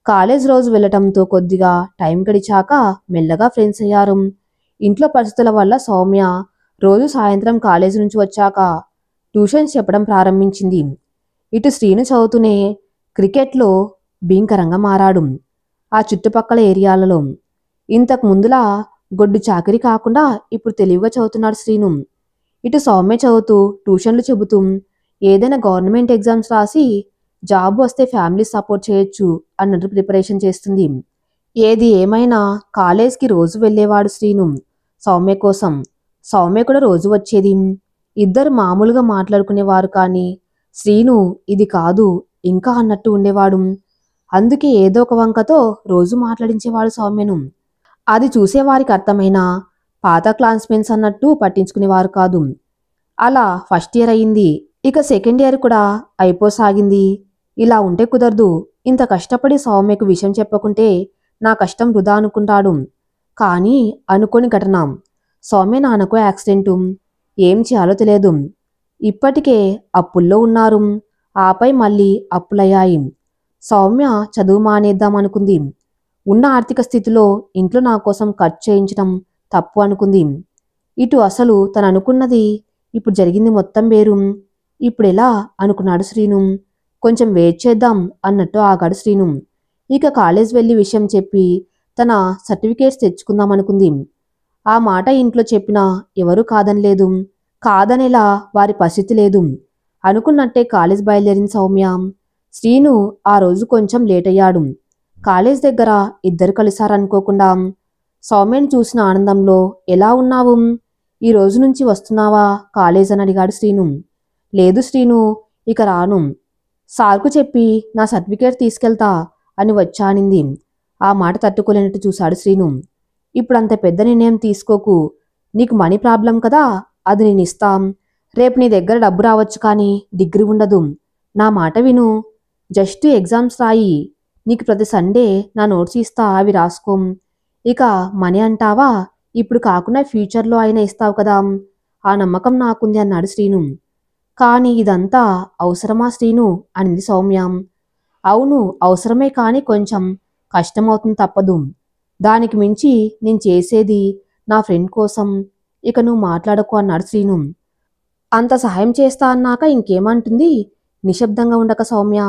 కాలేజ్ రోజు వెళ్ళటంతో కొద్దిగా టైం గడిచాక మెల్లగా ఫ్రెండ్స్ అయ్యారు. ఇంట్లో పరిస్థితుల వల్ల సౌమ్య రోజు సాయంత్రం కాలేజీ నుంచి వచ్చాక ట్యూషన్స్ చెప్పడం ప్రారంభించింది. ఇటు శ్రీను చదువుతూనే క్రికెట్లో భీకరంగా మారాడు. ఆ చుట్టుపక్కల ఏరియాలలో ఇంతకు ముందులా గొడ్డు చాకరీ కాకుండా ఇప్పుడు తెలివిగా చదువుతున్నాడు శ్రీను. ఇటు సౌమ్య చదువుతూ ట్యూషన్లు చెబుతూ ఏదైనా గవర్నమెంట్ ఎగ్జామ్స్ రాసి జాబ్ వస్తే ఫ్యామిలీ సపోర్ట్ చేయొచ్చు అన్నట్టు ప్రిపరేషన్ చేస్తుంది. ఏది ఏమైనా కాలేజ్కి రోజు వెళ్ళేవాడు శ్రీను సౌమ్య కోసం. సౌమ్య కూడా రోజు వచ్చేది. ఇద్దరు మామూలుగా మాట్లాడుకునేవారు, కానీ శ్రీను ఇది కాదు ఇంకా అన్నట్టు ఉండేవాడు. అందుకే ఏదో ఒక వంకతో రోజు మాట్లాడించేవాడు సౌమ్యను. అది చూసేవారికి అర్థమైనా పాత క్లాస్మేట్స్ అన్నట్టు పట్టించుకునేవారు కాదు. అలా ఫస్ట్ ఇయర్ అయింది. ఇక సెకండ్ ఇయర్ కూడా అయిపోసాగింది. ఇలా ఉంటే కుదరదు. ఇంత కష్టపడి సౌమ్యకు విషయం చెప్పకుంటే నా కష్టం వృధా అనుకుంటాడు. కానీ అనుకోని ఘటన. సౌమ్య నాన్నకు యాక్సిడెంటు. ఏం చేయాలో తెలియదు. ఇప్పటికే అప్పుల్లో ఉన్నారు. ఆపై మళ్ళీ అప్పులయ్యాయి. సౌమ్య చదువు మానేద్దాం అనుకుంది. ఉన్న ఆర్థిక స్థితిలో ఇంట్లో నా కోసం ఖర్చు చేయించడం తప్పు అనుకుంది. ఇటు అసలు తను అనుకున్నది ఇప్పుడు జరిగింది మొత్తం వేరు. ఇప్పుడెలా అనుకున్నాడు శ్రీను. కొంచెం వెయిట్ చేద్దాం అన్నట్టు ఆగాడు శ్రీను. ఇక కాలేజ్ వెళ్ళి విషయం చెప్పి తన సర్టిఫికేట్స్ తెచ్చుకుందాం అనుకుంది. ఆ మాట ఇంట్లో చెప్పినా ఎవరూ కాదనలేదు. కాదనేలా వారి పరిస్థితి లేదు. అనుకున్నట్టే కాలేజ్ బయలుదేరిన సౌమ్య. శ్రీను ఆ రోజు కొంచెం లేట్ అయ్యాడు. కాలేజ్ దగ్గర ఇద్దరు కలిసారనుకోకుండా. సౌమ్యని చూసిన ఆనందంలో ఎలా ఉన్నావు, ఈ రోజు నుంచి వస్తున్నావా కాలేజ్ అని అడిగాడు శ్రీను. లేదు శ్రీను, ఇక రాను. సార్కు చెప్పి నా సర్టిఫికేట్ తీసుకెళ్తా అని వచ్చానింది. ఆ మాట తట్టుకోలేనట్టు చూశాడు శ్రీను. ఇప్పుడు అంత పెద్ద నిర్ణయం తీసుకోకు. నీకు మనీ ప్రాబ్లం కదా, అది నేను ఇస్తాం. రేపు నీ దగ్గర డబ్బు రావచ్చు, కానీ డిగ్రీ ఉండదు. నా మాట విను. జస్ట్ ఎగ్జామ్స్ రాయి. నీకు ప్రతి సండే నా నోట్స్ ఇస్తా, అవి రాసుకో. ఇక మనీ అంటావా, ఇప్పుడు కాకుండా ఫ్యూచర్లో అయినా ఇస్తావు కదా, ఆ నమ్మకం నాకుంది అన్నాడు శ్రీను. కానీ ఇదంతా అవసరమా శ్రీను అనింది సౌమ్య. అవును అవసరమే, కానీ కొంచెం కష్టమవుతుంది, తప్పదు. దానికి మించి నేను చేసేది నా ఫ్రెండ్ కోసం. ఇక నువ్వు మాట్లాడకు అన్నాడు శ్రీను. అంత సహాయం చేస్తా అన్నాక ఇంకేమంటుంది. నిశ్శబ్దంగా ఉండక సౌమ్య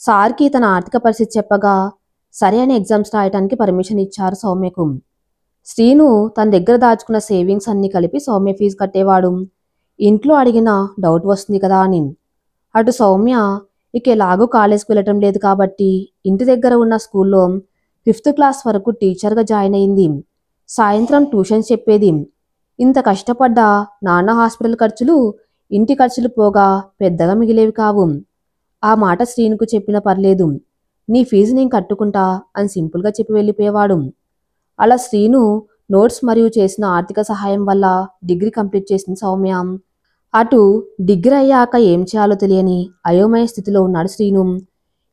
సార్కి తన ఆర్థిక పరిస్థితి చెప్పగా సరే అని ఎగ్జామ్స్ రాయడానికి పర్మిషన్ ఇచ్చారు సౌమ్యకు. శ్రీను తన దగ్గర దాచుకున్న సేవింగ్స్ అన్ని కలిపి సౌమ్య ఫీజు కట్టేవాడు. ఇంట్లో అడిగిన డౌట్ వస్తుంది కదా అని. అటు సౌమ్య ఇక ఎలాగూ కాలేజ్కి వెళ్ళటం లేదు కాబట్టి ఇంటి దగ్గర ఉన్న స్కూల్లో 5th క్లాస్ వరకు టీచర్గా జాయిన్ అయింది. సాయంత్రం ట్యూషన్స్ చెప్పేది. ఇంత కష్టపడ్డా నాన్న హాస్పిటల్ ఖర్చులు, ఇంటి ఖర్చులు పోగా పెద్దగా మిగిలేవి కావు. ఆ మాట శ్రీనుకు చెప్పినా పర్లేదు. నీ ఫీజు నేను కట్టుకుంటా అని సింపుల్గా చెప్పి వెళ్ళిపోయేవాడు. అలా శ్రీను నోట్స్ మరియు చేసిన ఆర్థిక సహాయం వల్ల డిగ్రీ కంప్లీట్ చేసింది సౌమ్య. అటు డిగ్రీ అయ్యాక ఏం చేయాలో తెలియని అయోమయ స్థితిలో ఉన్నాడు శ్రీను.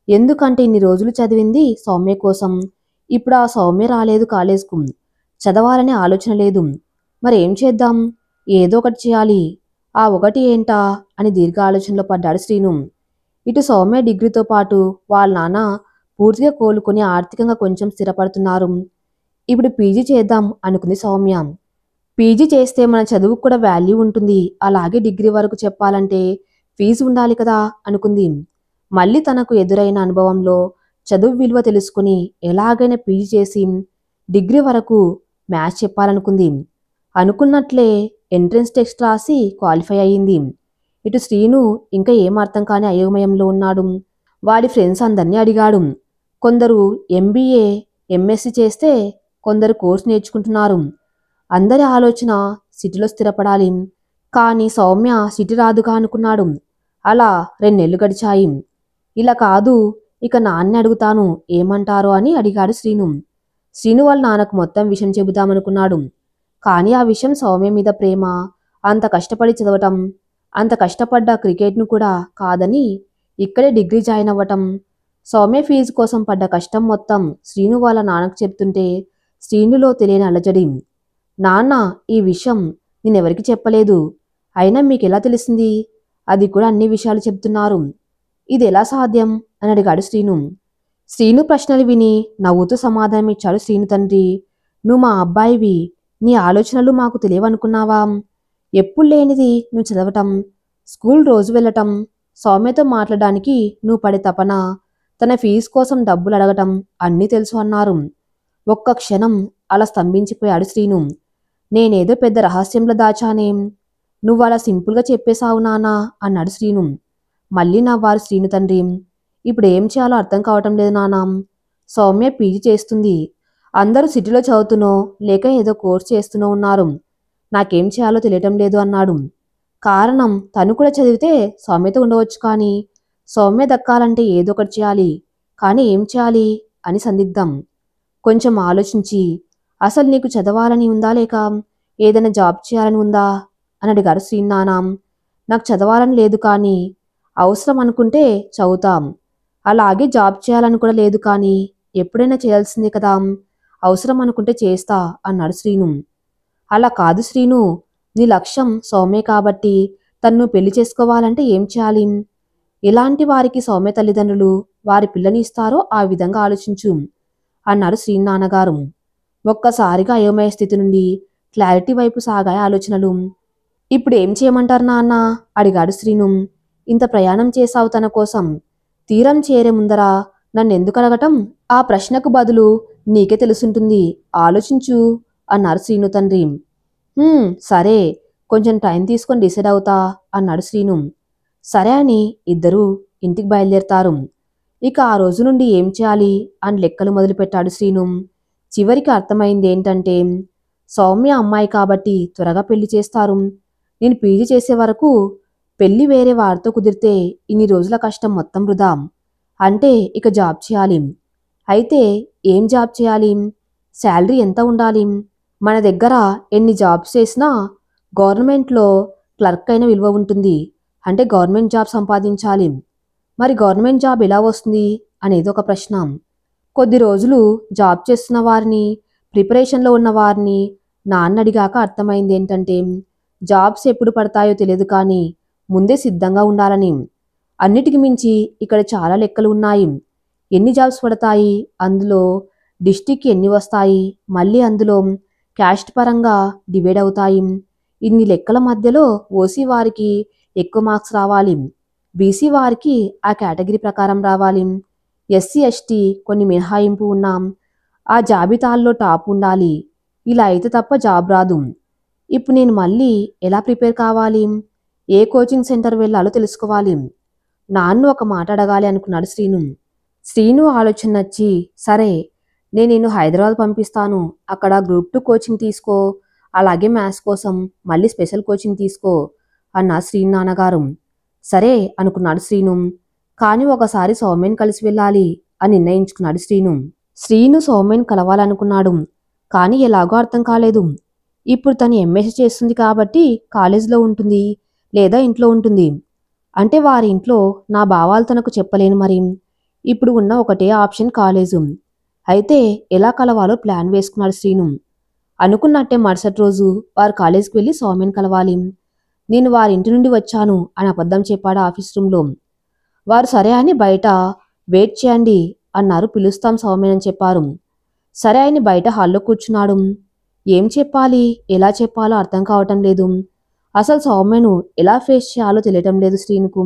ఎందుకంటే ఇన్ని రోజులు చదివింది సౌమ్య కోసం. ఇప్పుడు ఆ సౌమ్య రాలేదు కాలేజ్కు. చదవాలనే ఆలోచన లేదు. మరేం చేద్దాం, ఏదో ఒకటి చేయాలి. ఆ ఒకటి ఏంటా అని దీర్ఘ ఆలోచనలో పడ్డాడు శ్రీను. ఇటు సౌమ్య డిగ్రీతో పాటు వాళ్ళ నాన్న పూర్తిగా కోలుకొని ఆర్థికంగా కొంచెం స్థిరపడుతున్నారు. ఇప్పుడు పీజీ చేద్దాం అనుకుంది సౌమ్య. పీజీ చేస్తే మన చదువుకు కూడా వాల్యూ ఉంటుంది, అలాగే డిగ్రీ వరకు చెప్పాలంటే ఫీజు ఉండాలి కదా అనుకుంది. మళ్ళీ తనకు ఎదురైన అనుభవంలో చదువు విలువ తెలుసుకుని ఎలాగైనా పీజీ చేసి డిగ్రీ వరకు మ్యాథ్స్ చెప్పాలనుకుంది. అనుకున్నట్లే ఎంట్రన్స్ టెస్ట్ రాసి క్వాలిఫై అయ్యింది. ఇటు శ్రీను ఇంకా ఏం అర్థం కాని అయోమయంలో ఉన్నాడు. వాడి ఫ్రెండ్స్ అందరినీ అడిగాడు. కొందరు ఎంబీఏ ఎంఎస్సి చేస్తే కొందరు కోర్సు నేర్చుకుంటున్నారు. అందరి ఆలోచన సిటీలో స్థిరపడాలి. కానీ సౌమ్య సిటీ రాదుగా అనుకున్నాడు. అలా 2 నెలలు గడిచాయి. ఇలా కాదు, ఇక నాన్నే అడుగుతాను ఏమంటారో అని అడిగాడు శ్రీను. శ్రీను వాళ్ళ నాన్నకు మొత్తం విషయం చెబుతామనుకున్నాడు. కానీ ఆ విషయం సౌమ్య మీద ప్రేమ, అంత కష్టపడి చదవటం, అంత కష్టపడ్డ క్రికెట్ను కూడా కాదని ఇక్కడే డిగ్రీ జాయిన్ అవ్వటం, సౌమ్య ఫీజు కోసం పడ్డ కష్టం మొత్తం శ్రీను వాళ్ళ నాన్నకు చెప్తుంటే శ్రీనులో తెలియని అలజడి. నాన్న, ఈ విషయం నేనెవరికి చెప్పలేదు. అయినా మీకెలా తెలిసింది? అది కూడా అన్ని విషయాలు చెప్తున్నారు. ఇదెలా సాధ్యం అని అడిగాడు శ్రీను. శ్రీను ప్రశ్నలు విని నవ్వుతూ సమాధానమిచ్చాడు శ్రీను తండ్రి. నువ్వు మా అబ్బాయివి. నీ ఆలోచనలు మాకు తెలియవనుకున్నావా? ఎప్పుడు లేనిది నువ్వు చదవటం, స్కూల్ రోజు వెళ్ళటం, సౌమ్యతో మాట్లాడడానికి నువ్వు పడే తపన, తన ఫీజు కోసం డబ్బులు అడగటం అన్నీ తెలుసు అన్నారు. ఒక్క క్షణం అలా స్తంభించిపోయాడు శ్రీను. నేనేదో పెద్ద రహస్యంలో దాచానేం? నువ్వు అలా సింపుల్గా చెప్పేశావు నానా అన్నాడు శ్రీను. మళ్ళీ నవ్వారు శ్రీను తండ్రి. ఇప్పుడు ఏం చేయాలో అర్థం కావటం లేదు నానా. సౌమ్య పీజీ చేస్తుంది. అందరూ సిటీలో చదువుతునో లేక ఏదో కోర్స్ చేస్తూనో ఉన్నారు. నాకేం చేయాలో తెలియటం లేదు అన్నాడు. కారణం, తను కూడా చదివితే సౌమ్యత ఉండవచ్చు, కానీ సౌమ్య దక్కాలంటే ఏదో ఒకటి చేయాలి. కానీ ఏం చేయాలి అని సందిగ్ధం. కొంచెం ఆలోచించి, అసలు నీకు చదవాలని ఉందా లేక ఏదైనా జాబ్ చేయాలని ఉందా అని అడిగారు శ్రీనాన్న. నాకు చదవాలని లేదు, కానీ అవసరం అనుకుంటే చదువుతాం. అలాగే జాబ్ చేయాలని కూడా లేదు, కానీ ఎప్పుడైనా చేయాల్సిందే కదా, అవసరం అనుకుంటే చేస్తా అన్నాడు శ్రీను. అలా కాదు శ్రీను, నీ లక్ష్యం సౌమ్య కాబట్టి తన్ను పెళ్లి చేసుకోవాలంటే ఏం చేయాలి? ఎలాంటి వారికి సౌమ్య తల్లిదండ్రులు వారి పిల్లని ఇస్తారో ఆ విధంగా ఆలోచించు అన్నారు శ్రీనాన్నగారు. ఒక్కసారిగా అయోమయ స్థితి నుండి క్లారిటీ వైపు సాగాయి ఆలోచనలు. ఇప్పుడు ఏం చేయమంటారు నాన్న అడిగాడు శ్రీను. ఇంత ప్రయాణం చేశావు తన కోసం, తీరం చేరే ముందర నన్నెందుకు అడగటం? ఆ ప్రశ్నకు బదులు నీకే తెలుసుంటుంది, ఆలోచించు అన్నారు శ్రీను తండ్రి. సరే, కొంచెం టైం తీసుకొని డిసైడ్ అవుతా అన్నాడు శ్రీను. సరే అని ఇద్దరూ ఇంటికి బయలుదేరతారు. ఇక ఆ రోజు నుండి ఏం చేయాలి అని లెక్కలు మొదలుపెట్టాడు శ్రీను. చివరికి అర్థమైంది ఏంటంటే, సౌమ్య అమ్మాయి కాబట్టి త్వరగా పెళ్లి చేస్తారు. నేను పీజీ చేసే వరకు పెళ్లి వేరే వారితో కుదిరితే ఇన్ని రోజుల కష్టం మొత్తం వృధా. అంటే ఇక జాబ్ చేయాలి. అయితే ఏం జాబ్ చేయాలి? శాలరీ ఎంత ఉండాలి? మన దగ్గర ఎన్ని జాబ్స్ చేసినా గవర్నమెంట్లో క్లర్క్ అయిన విలువ ఉంటుంది. అంటే గవర్నమెంట్ జాబ్ సంపాదించాలి. మరి గవర్నమెంట్ జాబ్ ఎలా వస్తుంది అనేది ఒక ప్రశ్న. కొద్ది రోజులు జాబ్ చేస్తున్న వారిని, ప్రిపరేషన్లో ఉన్న వారిని నాన్న అడిగాక అర్థమైంది ఏంటంటే, జాబ్స్ ఎప్పుడు పడతాయో తెలియదు, కానీ ముందే సిద్ధంగా ఉండాలని. అన్నిటికి మించి ఇక్కడ చాలా లెక్కలు ఉన్నాయి. ఎన్ని జాబ్స్ పడతాయి, అందులో డిస్టిక్కి ఎన్ని వస్తాయి, మళ్ళీ అందులో క్యాస్ట్ పరంగా డివైడ్ అవుతాయి. ఇన్ని లెక్కల మధ్యలో ఓసీ వారికి ఎక్కువ మార్క్స్ రావాలి, బీసీ వారికి ఆ కేటగిరీ ప్రకారం రావాలి, ఎస్సీ ఎస్టీ కొన్ని మినహాయింపు ఉన్నాం, ఆ జాబితాల్లో టాప్ ఉండాలి. ఇలా అయితే తప్ప జాబ్ రాదు. ఇప్పుడు నేను మళ్ళీ ఎలా ప్రిపేర్ కావాలి? ఏ కోచింగ్ సెంటర్ వెళ్ళాలో తెలుసుకోవాలి. నాన్న ఒక మాట అడగాలి అనుకున్నాడు శ్రీను. శ్రీను ఆలోచన నచ్చి, సరే నేను హైదరాబాద్ పంపిస్తాను, అక్కడ గ్రూప్ 2 కోచింగ్ తీసుకో, అలాగే మ్యాథ్స్ కోసం మళ్ళీ స్పెషల్ కోచింగ్ తీసుకో అన్న శ్రీను నాన్నగారు. సరే అనుకున్నాడు శ్రీను. కానీ ఒకసారి సౌమ్యని కలిసి వెళ్ళాలి అని నిర్ణయించుకున్నాడు శ్రీను. శ్రీను సౌమ్యని కలవాలనుకున్నాడు, కానీ ఎలాగో అర్థం కాలేదు. ఇప్పుడు తను ఎంఎస్సీ చేస్తుంది కాబట్టి కాలేజీలో ఉంటుంది లేదా ఇంట్లో ఉంటుంది. అంటే వారి ఇంట్లో నా భావాలు తనకు చెప్పలేను. మరి ఇప్పుడు ఉన్న ఒకటే ఆప్షన్ కాలేజు. అయితే ఎలా కలవాలో ప్లాన్ వేసుకున్నాడు శ్రీను. అనుకున్నట్టే మరుసటి రోజు వారు కాలేజీకి వెళ్ళి సౌమ్యని కలవాలి. నేను వారి ఇంటి నుండి వచ్చాను అని అబద్ధం చెప్పాడు ఆఫీస్ రూమ్లో. వారు సరే అని బయట వెయిట్ చేయండి అన్నారు. పిలుస్తాం సౌమ్యని చెప్పారు. సరే అని బయట హాల్లో కూర్చున్నాడు. ఏం చెప్పాలి, ఎలా చెప్పాలో అర్థం కావటం లేదు. అసలు సౌమ్యను ఎలా ఫేస్ చేయాలో తెలియటం లేదు శ్రీనుకు.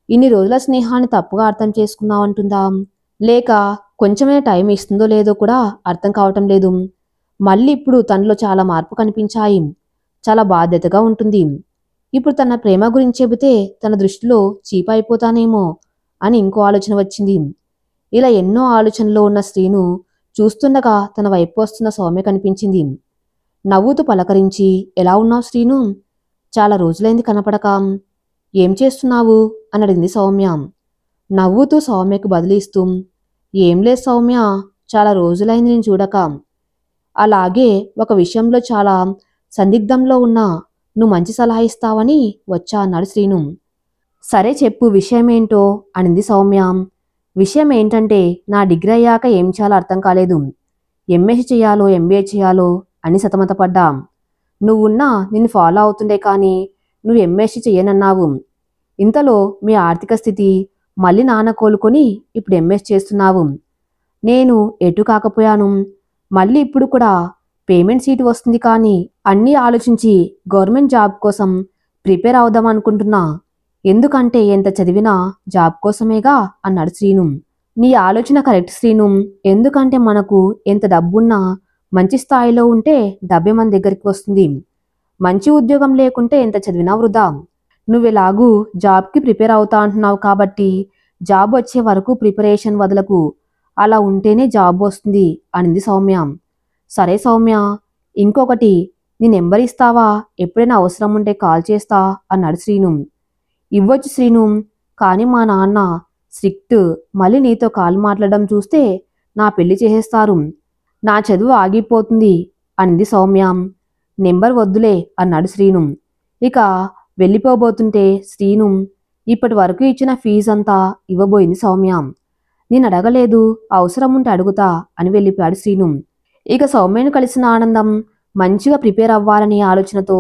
ఇన్ని రోజుల స్నేహాన్ని తప్పుగా అర్థం చేసుకున్నావంటుందా, లేక కొంచెమైనా టైం ఇస్తుందో లేదో కూడా అర్థం కావటం లేదు. మళ్ళీ ఇప్పుడు తనలో చాలా మార్పు కనిపించాయి. చాలా బాధ్యతగా ఉంటుంది. ఇప్పుడు తన ప్రేమ గురించి చెబితే తన దృష్టిలో చీప్ అయిపోతానేమో అని ఇంకో ఆలోచన వచ్చింది. ఇలా ఎన్నో ఆలోచనలో ఉన్న శ్రీను చూస్తుండగా తన వైపు వస్తున్న సౌమ్య కనిపించింది. నవ్వుతూ పలకరించి, ఎలా ఉన్నావు శ్రీను? చాలా రోజులైంది కనపడక. ఏం చేస్తున్నావు అని అడిగింది సౌమ్య. నవ్వుతూ సౌమ్యకు బదిలిస్తూ, ఏం లేదు సౌమ్య, చాలా రోజులైంది నేను చూడక. అలాగే ఒక విషయంలో చాలా సందిగ్ధంలో ఉన్నా, నువ్వు మంచి సలహా ఇస్తావని వచ్చా అన్నాడు శ్రీను. సరే చెప్పు, విషయమేంటో అనింది సౌమ్య. విషయం ఏంటంటే, నా డిగ్రీ అయ్యాక ఏం చేయాలో అర్థం కాలేదు. ఎంఎస్సీ చేయాలో ఎంబీఏ చేయాలో అని సతమతపడ్డా. నువ్వున్నా నిన్ను ఫాలో అవుతుండే కానీ నువ్వు ఎంఎస్సీ చెయ్యనన్నావు. ఇంతలో మీ ఆర్థిక స్థితి మళ్ళీ నాన్న కోలుకొని ఇప్పుడు ఎంఎస్ చేస్తున్నావు. నేను ఎటు కాకపోయాను. మళ్ళీ ఇప్పుడు కూడా పేమెంట్ సీటు వస్తుంది కానీ అన్నీ ఆలోచించి గవర్నమెంట్ జాబ్ కోసం ప్రిపేర్ అవుదాం అనుకుంటున్నా. ఎందుకంటే ఎంత చదివినా జాబ్ కోసమేగా అన్నాడు శ్రీను. నీ ఆలోచన కరెక్ట్ శ్రీను. ఎందుకంటే మనకు ఎంత డబ్బున్నా మంచి స్థాయిలో ఉంటే డబ్బే మన దగ్గరికి వస్తుంది. మంచి ఉద్యోగం లేకుంటే ఎంత చదివినా వృధా. నువ్వెలాగూ జాబ్కి ప్రిపేర్ అవుతా అంటున్నావు కాబట్టి జాబ్ వచ్చే వరకు ప్రిపరేషన్ వదలకు. అలా ఉంటేనే జాబ్ వస్తుంది అనింది సౌమ్య. సరే సౌమ్య, ఇంకొకటి, నీ నెంబర్ ఇస్తావా? ఎప్పుడైనా అవసరం ఉంటే కాల్ చేస్తా అన్నాడు శ్రీను. ఇవ్వచ్చు శ్రీను, కానీ మా నాన్న స్ట్రిక్ట్. మళ్ళీ నీతో కాల్ మాట్లాడడం చూస్తే నా పెళ్లి చేసేస్తారు. నా చదువు ఆగిపోతుంది అనింది సౌమ్య. నెంబర్ వద్దులే అన్నాడు శ్రీను. ఇక వెళ్ళిపోబోతుంటే శ్రీను ఇప్పటి వరకు ఇచ్చిన ఫీజంతా ఇవ్వబోయింది సౌమ్య. నేను అడగలేదు, అవసరం ఉంటే అడుగుతా అని వెళ్ళిపోయాడు శ్రీను. ఇక సౌమ్యను కలిసిన ఆనందం మంచిగా ప్రిపేర్ అవ్వాలనే ఆలోచనతో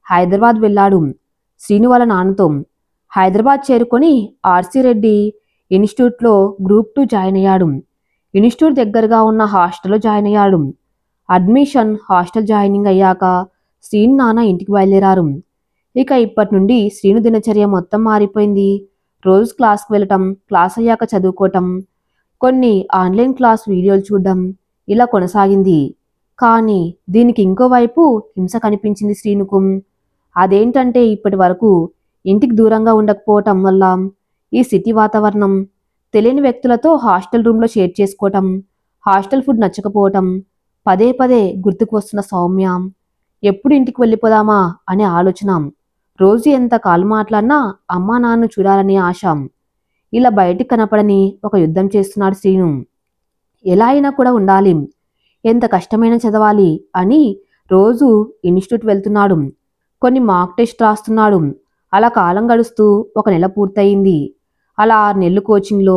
హైదరాబాద్ వెళ్ళాడు శ్రీను వాళ్ళ నాన్నతో. హైదరాబాద్ చేరుకొని ఆర్సి రెడ్డి ఇన్స్టిట్యూట్లో గ్రూప్ 2 జాయిన్ అయ్యాడు. ఇన్స్టిట్యూట్ దగ్గరగా ఉన్న హాస్టల్లో జాయిన్ అయ్యాడు. అడ్మిషన్, హాస్టల్ జాయినింగ్ అయ్యాక శ్రీను నాన్న ఇంటికి బయలుదేరారు. ఇక ఇప్పటి నుండి శ్రీను దినచర్య మొత్తం మారిపోయింది. రోజు క్లాస్కి వెళ్ళటం, క్లాస్ అయ్యాక చదువుకోవటం, కొన్ని ఆన్లైన్ క్లాస్ వీడియోలు చూడడం ఇలా కొనసాగింది. కానీ దీనికి ఇంకోవైపు హింస కనిపించింది శ్రీనుకు. అదేంటంటే ఇప్పటి వరకు ఇంటికి దూరంగా ఉండకపోవటం వల్ల ఈ సిటీ వాతావరణం, తెలియని వ్యక్తులతో హాస్టల్ రూమ్లో షేర్ చేసుకోవటం, హాస్టల్ ఫుడ్ నచ్చకపోవటం, పదే పదే గుర్తుకు వస్తున్న సౌమ్య, ఎప్పుడు ఇంటికి వెళ్ళిపోదామా అనే ఆలోచన, రోజు ఎంత కాలు మాట్లాడినా అమ్మా నాన్ను చూడాలనే ఆశ, ఇలా బయటికి కనపడని ఒక యుద్ధం చేస్తున్నాడు శ్రీను. ఎలా అయినా కూడా ఉండాలి, ఎంత కష్టమైనా చదవాలి అని రోజు ఇన్స్టిట్యూట్ వెళ్తున్నాడు. కొన్ని మాక్ టెస్ట్ రాస్తున్నాడు. అలా కాలం గడుస్తూ 1 నెల పూర్తయింది. అలా 6 నెలలు కోచింగ్లో.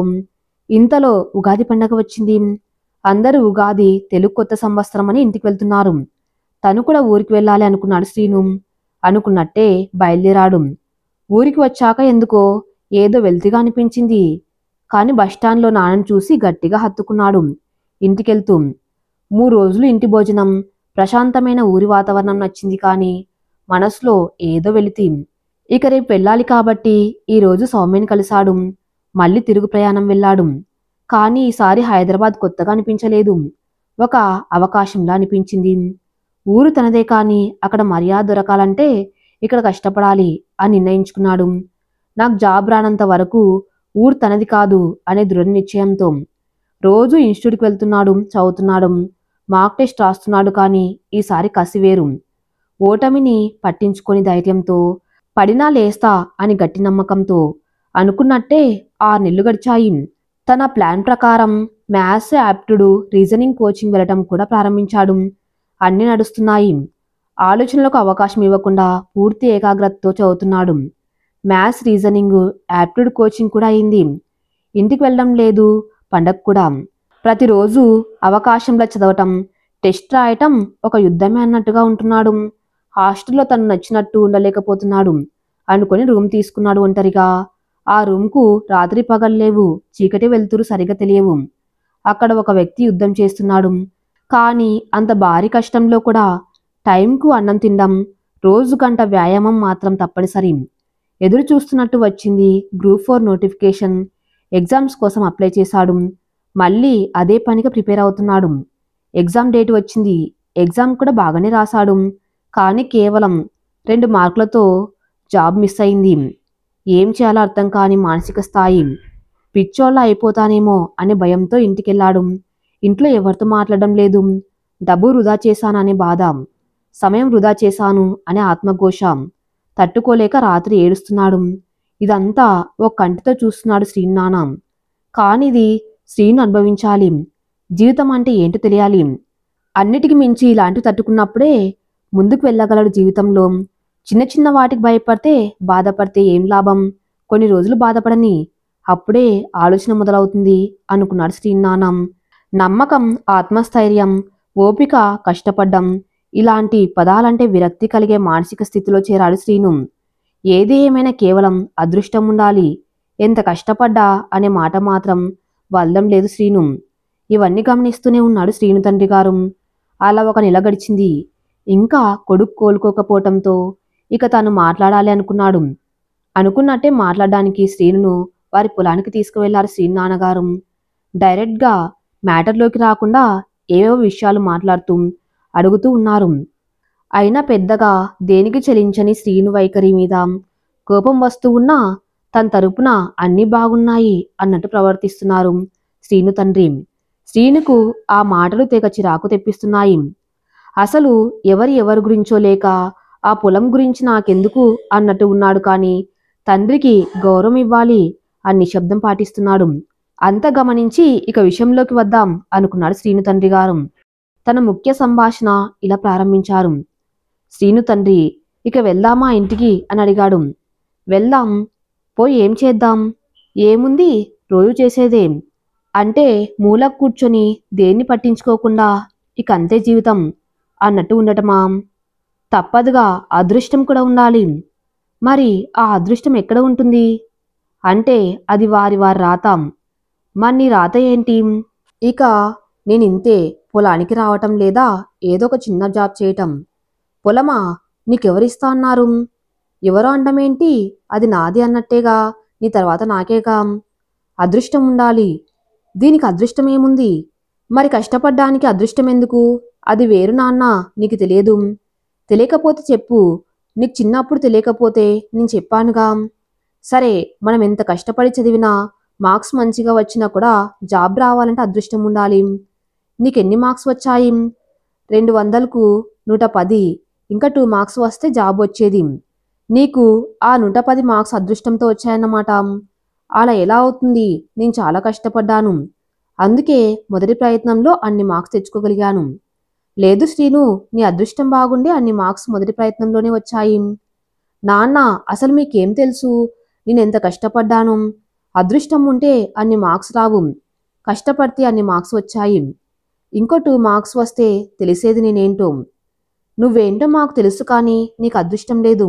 ఇంతలో ఉగాది పండగ వచ్చింది. అందరూ ఉగాది, తెలుగు కొత్త సంవత్సరం అని ఇంటికి వెళ్తున్నారు. తను కూడా ఊరికి వెళ్ళాలి అనుకున్నాడు శ్రీను. అనుకున్నట్టే బయలుదేరాడు. ఊరికి వచ్చాక ఎందుకో ఏదో వెల్తిగా అనిపించింది. కాని బస్టాండ్లో నాన్నను చూసి గట్టిగా హత్తుకున్నాడు. ఇంటికెళ్తూ 3 రోజులు ఇంటి భోజనం, ప్రశాంతమైన ఊరి వాతావరణం నచ్చింది. కానీ మనసులో ఏదో వెలితి. ఇక రేపు వెళ్ళాలి కాబట్టి ఈరోజు సౌమ్యని కలిశాడు. మళ్ళీ తిరుగు ప్రయాణం వెళ్ళాడు. కానీ ఈసారి హైదరాబాద్ కొత్తగా అనిపించలేదు. ఒక అవకాశంలా అనిపించింది. ఊరు తనదే కానీ అక్కడ మర్యాద దొరకాలంటే ఇక్కడ కష్టపడాలి అని నిర్ణయించుకున్నాడు. నాకు జాబ్ రానంత వరకు ఊరు తనది కాదు అనే దృఢ నిశ్చయంతో రోజు ఇన్స్టిట్యూట్కి వెళ్తున్నాడు, చదువుతున్నాడు, మాక్ టెస్ట్ రాస్తున్నాడు. కానీ ఈసారి కసివేరు. ఓటమిని పట్టించుకొని ధైర్యంతో పడినా లేస్తా అని గట్టి నమ్మకంతో అనుకున్నట్టే 6 నెలలు గడిచాయి. తన ప్లాన్ ప్రకారం మ్యాథ్స్, యాప్టిట్యూడ్, రీజనింగ్ కోచింగ్ వెళ్ళటం కూడా ప్రారంభించాడు. అన్నీ నడుస్తున్నాయి. ఆలోచనలకు అవకాశం ఇవ్వకుండా పూర్తి ఏకాగ్రతతో చదువుతున్నాడు. మ్యాథ్స్, రీజనింగ్, యాప్టిట్యూడ్ కోచింగ్ కూడా అయింది. ఇంటికి వెళ్ళడం లేదు, పండగ కూడా. ప్రతిరోజు అవకాశంలో చదవటం, టెస్ట్ రాయటం ఒక యుద్ధమే అన్నట్టుగా ఉంటున్నాడు. హాస్టల్లో తను నచ్చినట్టు ఉండలేకపోతున్నాడు అనుకొని రూమ్ తీసుకున్నాడు ఒంటరిగా. ఆ రూమ్కు రాత్రి పగల్లేవు, చీకటి వెలుతురు సరిగా తెలియవు. అక్కడ ఒక వ్యక్తి యుద్ధం చేస్తున్నాడు. కానీ అంత భారీ కష్టంలో కూడా టైంకు అన్నం తినడం, రోజు గంట వ్యాయామం మాత్రం తప్పనిసరి. ఎదురు చూస్తున్నట్టు వచ్చింది గ్రూప్ 4 నోటిఫికేషన్. ఎగ్జామ్స్ కోసం అప్లై చేశాడు. మళ్ళీ అదే పనిగా ప్రిపేర్ అవుతున్నాడు. ఎగ్జామ్ డేట్ వచ్చింది. ఎగ్జామ్ కూడా బాగానే రాశాడు. కానీ కేవలం 2 మార్కులతో జాబ్ మిస్ అయింది. ఏం చేయాలో అర్థం కాని మానసిక స్థాయి. పిచ్చోళ్ళ అయిపోతానేమో అనే భయంతో ఇంటికెళ్ళాడు. ఇంట్లో ఎవరితో మాట్లాడడం లేదు. డబ్బు వృధా చేశాననే బాధ, సమయం వృధా చేశాను అనే ఆత్మఘోష తట్టుకోలేక రాత్రి ఏడుస్తున్నాడు. ఇదంతా ఓ కంటితో చూస్తున్నాడు శ్రీను నాన్న. కానిది శ్రీను అనుభవించాలి. జీవితం అంటే ఏంటో తెలియాలి. అన్నిటికి మించి ఇలాంటివి తట్టుకున్నప్పుడే ముందుకు వెళ్ళగలడు జీవితంలో. చిన్న చిన్న వాటికి భయపడితే, బాధపడితే ఏం లాభం? కొన్ని రోజులు బాధపడని, అప్పుడే ఆలోచన మొదలవుతుంది అనుకున్నాడు శ్రీను నాన్న. నమ్మకం, ఆత్మస్థైర్యం, ఓపిక, కష్టపడ్డం ఇలాంటి పదాలంటే విరక్తి కలిగే మానసిక స్థితిలో చేరాడు శ్రీను. ఏది ఏమైనా కేవలం అదృష్టం ఉండాలి, ఎంత కష్టపడ్డా అనే మాట మాత్రం వదలం లేదు శ్రీను. ఇవన్నీ గమనిస్తూనే ఉన్నాడు శ్రీను తండ్రి గారు. అలా ఒక నెల గడిచింది. ఇంకా కొడుకు కోలుకోకపోవటంతో ఇక తాను మాట్లాడాలి అనుకున్నాడు. అనుకున్నట్టే మాట్లాడడానికి శ్రీనును వారి పొలానికి తీసుకువెళ్లారు శ్రీను నాన్నగారు. డైరెక్ట్గా మ్యాటర్లోకి రాకుండా ఏవేవో విషయాలు మాట్లాడుతూ అడుగుతూ ఉన్నారు. అయినా పెద్దగా దేనికి చెలించని శ్రీను వైఖరి మీద కోపం వస్తూ ఉన్నా తన తరపున అన్నీ బాగున్నాయి అన్నట్టు ప్రవర్తిస్తున్నారు శ్రీను తండ్రి. శ్రీనుకు ఆ మాటలు తెగ చిరాకు తెప్పిస్తున్నాయి. అసలు ఎవరి గురించో లేక ఆ పొలం గురించి నాకెందుకు అన్నట్టు ఉన్నాడు. కానీ తండ్రికి గౌరవం ఇవ్వాలి అని నిశ్శబ్దం పాటిస్తున్నాడు. అంత గమనించి ఇక విషయంలోకి వద్దాం అనుకున్నాడు శ్రీను తండ్రి గారు. తన ముఖ్య సంభాషణ ఇలా ప్రారంభించారు. శ్రీను తండ్రి, ఇక వెళ్దామా ఇంటికి అని అడిగాడు. వెళ్దాం, పోయి ఏం చేద్దాం? ఏముంది, రోజు చేసేదేం అంటే మూలకు కూర్చొని దేన్ని పట్టించుకోకుండా ఇక అంతే జీవితం అన్నట్టు ఉండటమా? తప్పదుగా, అదృష్టం కూడా ఉండాలి. మరి ఆ అదృష్టం ఎక్కడ ఉంటుంది? అంటే అది వారి వారి రాత. మరి నీ రాత ఏంటి? ఇక నేనింతే, పొలానికి రావటం లేదా ఏదో ఒక చిన్న జాబ్ చేయటం. పొలమా? నీకెవరిస్తా అన్నారు? ఎవరో అంటమేంటి? అది నాది అన్నట్టేగా, నీ తర్వాత నాకేగా. అదృష్టం ఉండాలి. దీనికి అదృష్టం ఏముంది? మరి కష్టపడ్డానికి అదృష్టం ఎందుకు? అది వేరు నాన్న, నీకు తెలియదు. తెలియకపోతే చెప్పు. నీకు చిన్నప్పుడు తెలియకపోతే నేను చెప్పానుగా. సరే, మనం ఎంత కష్టపడి చదివినా మార్క్స్ మంచిగా వచ్చినా కూడా జాబ్ రావాలంటే అదృష్టం ఉండాలి. నీకెన్ని మార్క్స్ వచ్చాయి? 200కు 110, ఇంకా 2 మార్క్స్ వస్తే జాబ్ వచ్చేది. నీకు ఆ 110 మార్క్స్ అదృష్టంతో వచ్చాయన్నమాట. అలా ఎలా అవుతుంది? నేను చాలా కష్టపడ్డాను, అందుకే మొదటి ప్రయత్నంలో అన్ని మార్క్స్ తెచ్చుకోగలిగాను. లేదు శ్రీను, నీ అదృష్టం బాగుండి అన్ని మార్క్స్ మొదటి ప్రయత్నంలోనే వచ్చాయి. నాన్న, అసలు మీకేం తెలుసు నేనెంత కష్టపడ్డాను? అదృష్టం ఉంటే అన్ని మార్క్స్ రావు, కష్టపడితే అన్ని మార్క్స్ వచ్చాయి. ఇంకో 2 మార్క్స్ వస్తే తెలిసేది నేనేంటో. నువ్వేంటో మాకు తెలుసు, కానీ నీకు అదృష్టం లేదు.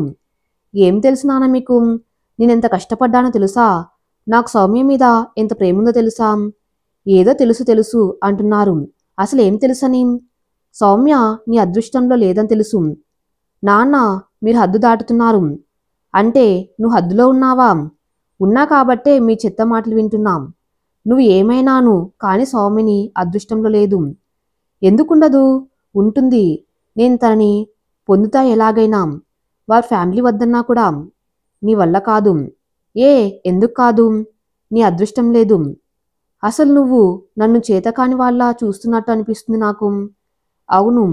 ఏం తెలుసు నాన్న మీకు? నేనెంత కష్టపడ్డానో తెలుసా? నాకు సౌమ్య మీద ఎంత ప్రేముందో తెలుసా? ఏదో తెలుసు తెలుసు అంటున్నారు, అసలు ఏం తెలుసని? సౌమ్య నీ అదృష్టంలో లేదని తెలుసు. నాన్న, మీరు హద్దు దాటుతున్నారు. అంటే నువ్వు హద్దులో ఉన్నావా? ఉన్నా కాబట్టే మీ చెత్త మాటలు వింటున్నాం. నువ్వు ఏమైనాను కానీ సౌమ్యని అదృష్టంలో లేదు. ఎందుకుండదు? ఉంటుంది. నేను తనని పొందుతా ఎలాగైనా. వారి ఫ్యామిలీ వద్దన్నా కూడా. నీ వల్ల కాదు. ఎందుకు కాదు? నీ అదృష్టం లేదు. అసలు నువ్వు నన్ను చేతకాని వాళ్ళ చూస్తున్నట్టు అనిపిస్తుంది నాకు. అవును,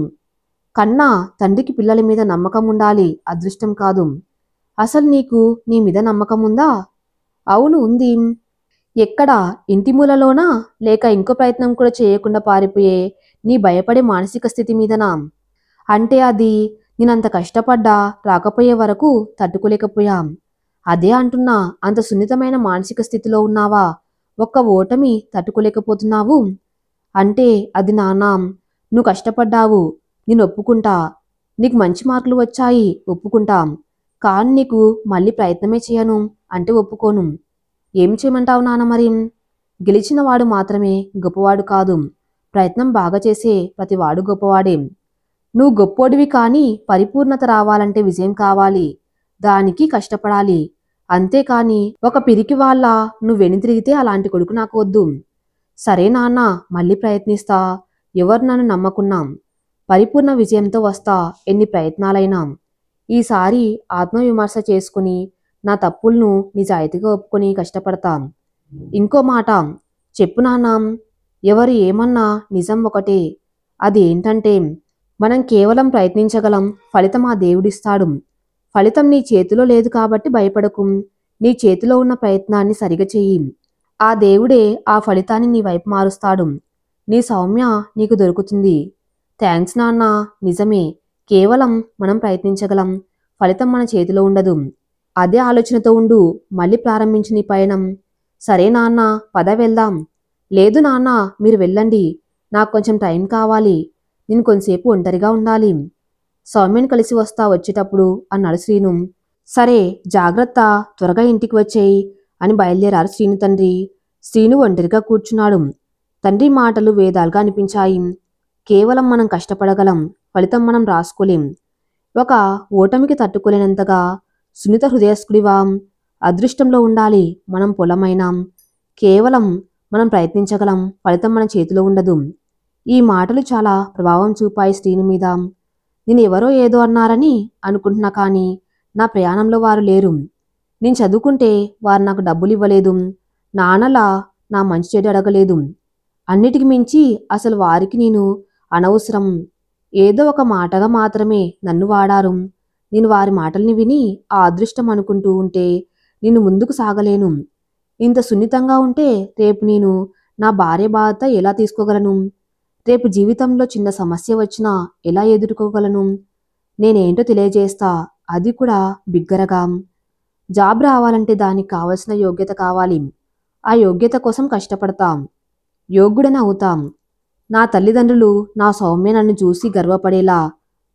కన్నా తండ్రికి పిల్లల మీద నమ్మకం ఉండాలి, అదృష్టం కాదు. అసలు నీకు నీ మీద నమ్మకం ఉందా? అవును, ఉంది. ఎక్కడ? ఇంటి మూలలోనా, లేక ఇంకో ప్రయత్నం కూడా చేయకుండా పారిపోయే నీ భయపడే మానసిక స్థితి మీదనా? అంటే అది నేనంత కష్టపడ్డా రాకపోయే వరకు తట్టుకోలేకపోయాం. అదే అంటున్నా, అంత సున్నితమైన మానసిక స్థితిలో ఉన్నావా? ఒక్క ఓటమి తట్టుకోలేకపోతున్నావు. అంటే అది నాన్న, నువ్వు కష్టపడ్డావు, నేను ఒప్పుకుంటా. నీకు మంచి మార్కులు వచ్చాయి, ఒప్పుకుంటాం. కానీ నీకు మళ్ళీ ప్రయత్నమే చేయను అంటే ఒప్పుకోను. ఏం చేయమంటావు నాన్న మరి? గెలిచినవాడు మాత్రమే గొప్పవాడు కాదు, ప్రయత్నం బాగా చేసే ప్రతివాడు గొప్పవాడే. నువ్వు గొప్పోడివి, కానీ పరిపూర్ణత రావాలంటే విజయం కావాలి, దానికి కష్టపడాలి. అంతేకాని ఒక పిరికి వాళ్ళ నువ్వు వెనుతిరిగితే అలాంటి కొడుకు నాకు వద్దు. సరే నాన్న, మళ్ళీ ప్రయత్నిస్తా. ఎవరు నన్ను నమ్మకున్నాం, పరిపూర్ణ విజయంతో వస్తా, ఎన్ని ప్రయత్నాలైనా. ఈసారి ఆత్మవిమర్శ చేసుకుని నా తప్పులను నిజాయితీగా ఒప్పుకొని కష్టపడతాం. ఇంకో మాట చెప్పు నాన్న. ఎవరు ఏమన్నా నిజం ఒకటే. అది ఏంటంటే, మనం కేవలం ప్రయత్నించగలం, ఫలితం ఆ దేవుడిస్తాడు. ఫలితం నీ చేతిలో లేదు కాబట్టి భయపడకు. నీ చేతిలో ఉన్న ప్రయత్నాన్ని సరిగా చెయ్యి. ఆ దేవుడే ఆ ఫలితాన్ని నీ వైపు మారుస్తాడు. నీ సౌమ్య నీకు దొరుకుతుంది. థ్యాంక్స్ నాన్న. నిజమే, కేవలం మనం ప్రయత్నించగలం, ఫలితం మన చేతిలో ఉండదు. అదే ఆలోచనతో ఉండు. మళ్ళీ ప్రారంభించి నీ పయనం. సరే నాన్న, పద వెళ్దాం. లేదు నాన్న, మీరు వెళ్ళండి, నాకు కొంచెం టైం కావాలి, నేను కొంతసేపు ఒంటరిగా ఉండాలి. సౌమ్యని కలిసి వస్తా వచ్చేటప్పుడు అన్నాడు శ్రీను. సరే జాగ్రత్త, త్వరగా ఇంటికి వచ్చేయి అని బయలుదేరారు శ్రీను తండ్రి. శ్రీను ఒంటరిగా కూర్చున్నాడు. తండ్రి మాటలు వేదాలుగా అనిపించాయి. కేవలం మనం కష్టపడగలం, ఫలితం మనం రాసుకోలేం. ఒక ఓటమికి తట్టుకోలేనంతగా సున్నిత హృదయస్కుడివాం. అదృష్టంలో ఉండాలి మనం పొలమైనాం. కేవలం మనం ప్రయత్నించగలం, ఫలితం మన చేతిలో ఉండదు. ఈ మాటలు చాలా ప్రభావం చూపాయి శ్రీను మీద. నేను ఎవరో ఏదో అన్నారని అనుకుంటున్నా, కానీ నా ప్రయాణంలో వారు లేరు. నేను చదువుకుంటే వారు నాకు డబ్బులు ఇవ్వలేదు, నాన్నలా నా మంచి చెడు అడగలేదు. అన్నిటికి మించి అసలు వారికి నేను అనవసరం. ఏదో ఒక మాటగా మాత్రమే నన్ను వాడారు. నేను వారి మాటల్ని విని ఆ అదృష్టం అనుకుంటూ ఉంటే నేను ముందుకు సాగలేను. ఇంత సున్నితంగా ఉంటే రేపు నేను నా భార్య బాధ ఎలా తీసుకోగలను? రేపు జీవితంలో చిన్న సమస్య వచ్చినా ఎలా ఎదుర్కోగలను? నేనేంటో తెలియజేస్తా, అది కూడా బిగ్గరగా. జాబ్ రావాలంటే దానికి కావలసిన యోగ్యత కావాలి. ఆ యోగ్యత కోసం కష్టపడతాం, యోగ్యుడని అవుతాం. నా తల్లిదండ్రులు నా సౌమ్య నన్ను చూసి గర్వపడేలా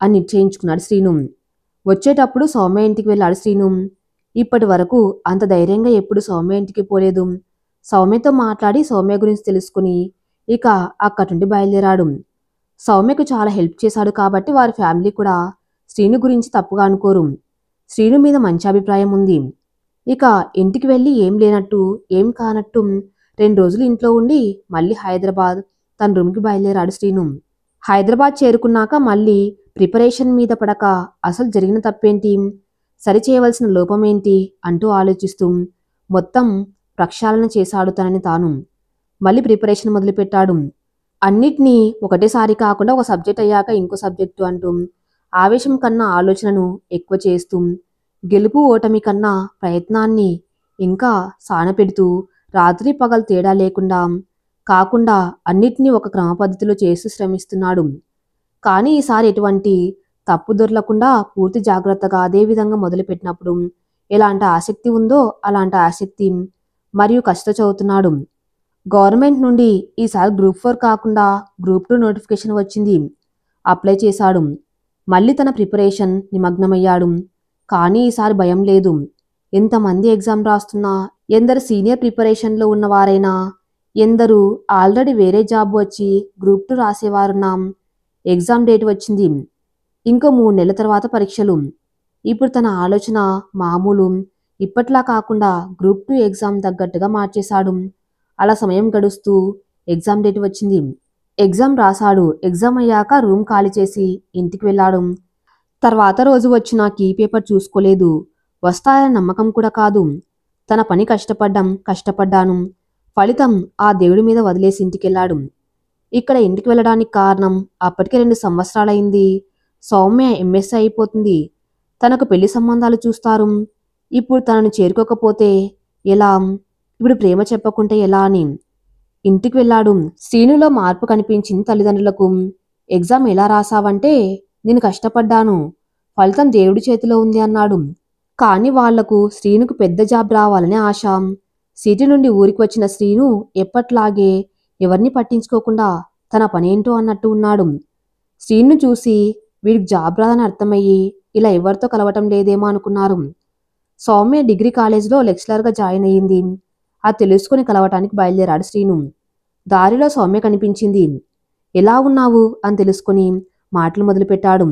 అని నిశ్చయించుకున్నాడు శ్రీను. వచ్చేటప్పుడు సౌమ్య ఇంటికి వెళ్ళాడు శ్రీను. ఇప్పటి వరకు అంత ధైర్యంగా ఎప్పుడు సౌమ్య ఇంటికి పోలేదు. సౌమ్యతో మాట్లాడి సౌమ్య గురించి తెలుసుకుని ఇక అక్కడి నుండి బయలుదేరాడు. సౌమ్యకు చాలా హెల్ప్ చేశాడు కాబట్టి వారి ఫ్యామిలీ కూడా శ్రీను గురించి తప్పుగా అనుకోరు. శ్రీను మీద మంచి అభిప్రాయం ఉంది. ఇక ఇంటికి వెళ్ళి ఏం లేనట్టు ఏం కానట్టు 2 రోజులు ఇంట్లో ఉండి మళ్ళీ హైదరాబాద్ తన రూమ్కి బయలుదేరాడు శ్రీను. హైదరాబాద్ చేరుకున్నాక మళ్ళీ ప్రిపరేషన్ మీద పడక అసలు జరిగిన తప్పేంటి, సరిచేయవలసిన లోపమేంటి అంటూ ఆలోచిస్తూ మొత్తం ప్రక్షాళన చేశాడు తనని తాను. మళ్ళీ ప్రిపరేషన్ మొదలుపెట్టాడు. అన్నిటినీ ఒకటేసారి కాకుండా ఒక సబ్జెక్ట్ అయ్యాక ఇంకో సబ్జెక్టు అంటూ ఆవేశం కన్నా ఆలోచనను ఎక్కువ చేస్తూ, గెలుపు ఓటమి కన్నా ప్రయత్నాన్ని ఇంకా సానపెడుతూ రాత్రి పగలు తేడా లేకుండా కాకుండా అన్నిటినీ ఒక క్రమ పద్ధతిలో చేస్తూ శ్రమిస్తున్నాడు. కానీ ఈసారి ఎటువంటి తప్పు దొరలకుండా పూర్తి జాగ్రత్తగా అదే విధంగా మొదలుపెట్టినప్పుడు ఎలాంటి ఆసక్తి ఉందో అలాంటి ఆసక్తి మరియు కష్ట చదువుతున్నాడు. గవర్నమెంట్ నుండి ఈసారి గ్రూప్ 4 కాకుండా గ్రూప్ 2 నోటిఫికేషన్ వచ్చింది. అప్లై చేశాడు. మళ్ళీ తన ప్రిపరేషన్ నిమగ్నమయ్యాడు. కానీ ఈసారి భయం లేదు. ఎంతమంది ఎగ్జామ్ రాస్తున్నా, ఎందరు సీనియర్ ప్రిపరేషన్లో ఉన్నవారైనా, ఎందరూ ఆల్రెడీ వేరే జాబ్ వచ్చి గ్రూప్ 2 రాసేవారున్నా, ఎగ్జామ్ డేట్ వచ్చింది. ఇంకో 3 నెలల తర్వాత పరీక్షలు. ఇప్పుడు తన ఆలోచన మామూలు ఇప్పట్లా కాకుండా గ్రూప్ 2 ఎగ్జామ్ తగ్గట్టుగా మార్చేశాడు. అలా సమయం గడుస్తూ ఎగ్జామ్ డేట్ వచ్చింది. ఎగ్జామ్ రాశాడు. ఎగ్జామ్ అయ్యాక రూమ్ ఖాళీ చేసి ఇంటికి వెళ్ళాడు. తర్వాత రోజు వచ్చిన కీ పేపర్ చూసుకోలేదు. వస్తాయన్న నమ్మకం కూడా కాదు. తన పని కష్టపడ్డాను, ఫలితం ఆ దేవుడి మీద వదిలేసి ఇంటికెళ్ళాడు. ఇక్కడ ఇంటికి వెళ్ళడానికి కారణం అప్పటికే 2 సంవత్సరాలైంది. సౌమ్య ఎంఎస్సీ అయిపోతుంది. తనకు పెళ్లి సంబంధాలు చూస్తారు. ఇప్పుడు తనను చేరుకోకపోతే ఎలా, ఇప్పుడు ప్రేమ చెప్పకుంటే ఎలా అని ఇంటికి వెళ్ళాడు. శ్రీనులో మార్పు కనిపించింది తల్లిదండ్రులకు. ఎగ్జామ్ ఎలా రాసావంటే నేను కష్టపడ్డాను, ఫలితం దేవుడి చేతిలో ఉంది అన్నాడు. కానీ వాళ్లకు శ్రీనుకు పెద్ద జాబ్ రావాలనే ఆశ. సిటీ నుండి ఊరికి వచ్చిన శ్రీను ఎప్పట్లాగే ఎవరిని పట్టించుకోకుండా తన పనేంటో అన్నట్టు ఉన్నాడు. శ్రీను చూసి వీడికి జాబ్ రాదని అర్థమయ్యి ఇలా ఎవరితో కలవటం లేదేమో అనుకున్నారు. సౌమ్య డిగ్రీ కాలేజీలో లెక్చరర్గా జాయిన్ అయ్యింది. అది తెలుసుకుని కలవటానికి బయలుదేరాడు శ్రీను. దారిలో సౌమ్య కనిపించింది. ఎలా ఉన్నావు అని తెలుసుకుని మాటలు మొదలుపెట్టాడు.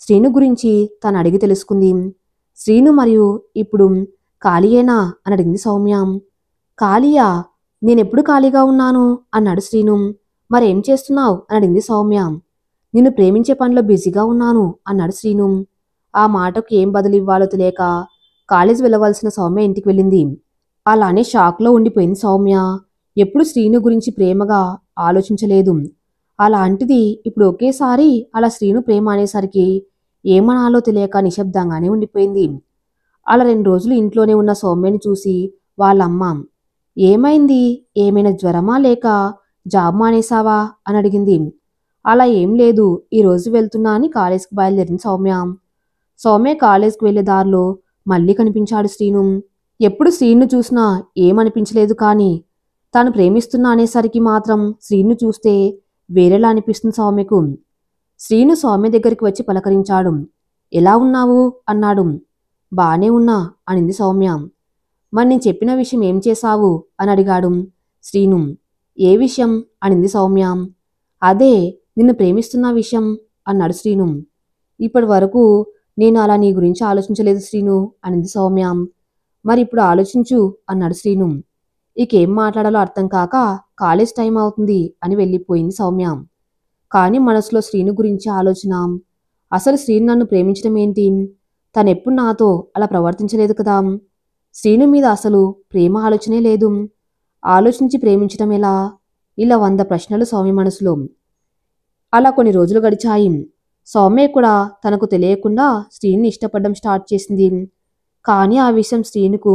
శ్రీను గురించి తను అడిగి తెలుసుకుంది. శ్రీను మరియు ఇప్పుడు ఖాళీయేనా అని అడిగింది సౌమ్య. ఖాళీయా? నేనెప్పుడు ఖాళీగా ఉన్నాను అన్నాడు శ్రీను. మరేం చేస్తున్నావు అని అడిగింది సౌమ్య. నిన్ను ప్రేమించే పనిలో బిజీగా ఉన్నాను అన్నాడు శ్రీను. ఆ మాటకు ఏం బదులివ్వాలో తెలియక కాలేజ్ వెళ్ళవలసిన సౌమ్య ఇంటికి వెళ్ళింది. అలానే షాక్లో ఉండిపోయింది సౌమ్య. ఎప్పుడు శ్రీను గురించి ప్రేమగా ఆలోచించలేదు. అలాంటిది ఇప్పుడు ఒకేసారి అలా శ్రీను ప్రేమ అనేసరికి ఏమనాలో తెలియక నిశ్శబ్దంగానే ఉండిపోయింది. అలా 2 రోజులు ఇంట్లోనే ఉన్న సౌమ్యని చూసి వాళ్ళమ్మ, ఏమైంది, ఏమైనా జ్వరమా లేక జాబ్ మానేసావా అని అడిగింది. అలా ఏం లేదు, ఈరోజు వెళ్తున్నా అని కాలేజ్కి బయలుదేరింది సౌమ్య. సౌమ్య కాలేజ్కి వెళ్లే దారిలో మళ్ళీ కనిపించాడు శ్రీను. ఎప్పుడు శ్రీను చూసినా ఏమనిపించలేదు, కానీ తాను ప్రేమిస్తున్నా అనేసరికి మాత్రం శ్రీను చూస్తే వేరేలా అనిపిస్తుంది సౌమ్యకు. శ్రీను సౌమ్య దగ్గరికి వచ్చి పలకరించాడు. ఎలా ఉన్నావు అన్నాడు. బానే ఉన్నా అనింది సౌమ్య. మరి నేను చెప్పిన విషయం ఏం చేశావు అని అడిగాడు శ్రీను. ఏ విషయం అనింది సౌమ్య. అదే నిన్ను ప్రేమిస్తున్న విషయం అన్నాడు శ్రీను. ఇప్పటి వరకు నేను అలా నీ గురించి ఆలోచించలేదు శ్రీను అనింది సౌమ్య. మరి ఇప్పుడు ఆలోచించు అన్నాడు శ్రీను. ఇకేం మాట్లాడాలో అర్థం కాక కాలేజ్ టైం అవుతుంది అని వెళ్ళిపోయింది సౌమ్య. కానీ మనసులో శ్రీను గురించి ఆలోచన. అసలు శ్రీను నన్ను ప్రేమించడం ఏంటి? తనెప్పుడు నాతో అలా ప్రవర్తించలేదు కదా. శ్రీను మీద అసలు ప్రేమ ఆలోచనే లేదు. ఆలోచించి ప్రేమించడం ఎలా? ఇలా 100 ప్రశ్నలు సౌమ్య మనసులో. అలా కొన్ని రోజులు గడిచాయి. సౌమ్య కూడా తనకు తెలియకుండా శ్రీని ఇష్టపడడం స్టార్ట్ చేసింది. కానీ ఆ విషయం శ్రీనుకు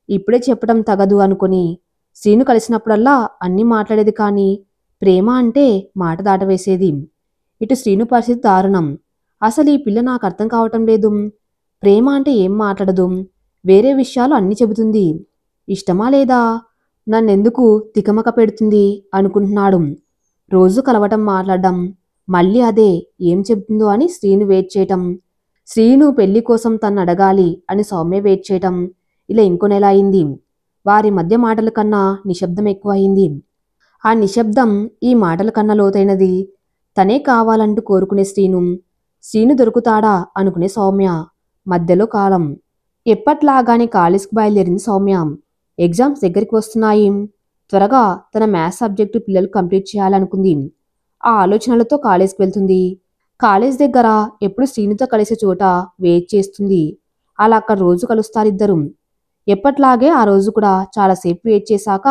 ఇప్పుడే చెప్పడం తగదు అనుకుని శ్రీను కలిసినప్పుడల్లా అన్నీ మాట్లాడేది. కానీ ప్రేమ అంటే మాట దాటవేసేది. ఇటు శ్రీను పరిస్థితి దారుణం. అసలు ఈ పిల్ల నాకు అర్థం కావటం లేదు. ప్రేమ అంటే ఏం మాట్లాడదు, వేరే విషయాలు అన్నీ చెబుతుంది. ఇష్టమా లేదా, నన్నెందుకు తికమక పెడుతుంది అనుకుంటున్నాడు. రోజు కలవటం, మాట్లాడడం, మళ్ళీ అదే ఏం చెబుతుందో అని శ్రీను వెయిట్ చేయటం. శ్రీను పెళ్లి కోసం తన్ను అడగాలి అని సౌమ్య వెయిట్ చేయటం. ఇలా ఇంకో నెల అయింది. వారి మధ్య మాటల కన్నా నిశ్శబ్దం ఎక్కువ అయింది. ఆ నిశ్శబ్దం ఈ మాటల కన్నా లోతైనది. తనే కావాలంటూ కోరుకునే శ్రీను దొరుకుతాడా అనుకునే సౌమ్య. మధ్యలో కాలం. ఎప్పట్లాగానే కాలేజ్కి బయలుదేరింది సౌమ్య. ఎగ్జామ్స్ దగ్గరికి వస్తున్నాయి. త్వరగా తన మ్యాథ్స్ సబ్జెక్టు పిల్లలు కంప్లీట్ చేయాలనుకుంది. ఆ ఆలోచనలతో కాలేజ్కి వెళ్తుంది. కాలేజ్ దగ్గర ఎప్పుడు శ్రీనుతో కలిసే చోట వెయిట్ చేస్తుంది. అలా అక్కడ రోజు కలుస్తారిద్దరు. ఎప్పట్లాగే ఆ రోజు కూడా చాలాసేపు వెయిట్ చేశాక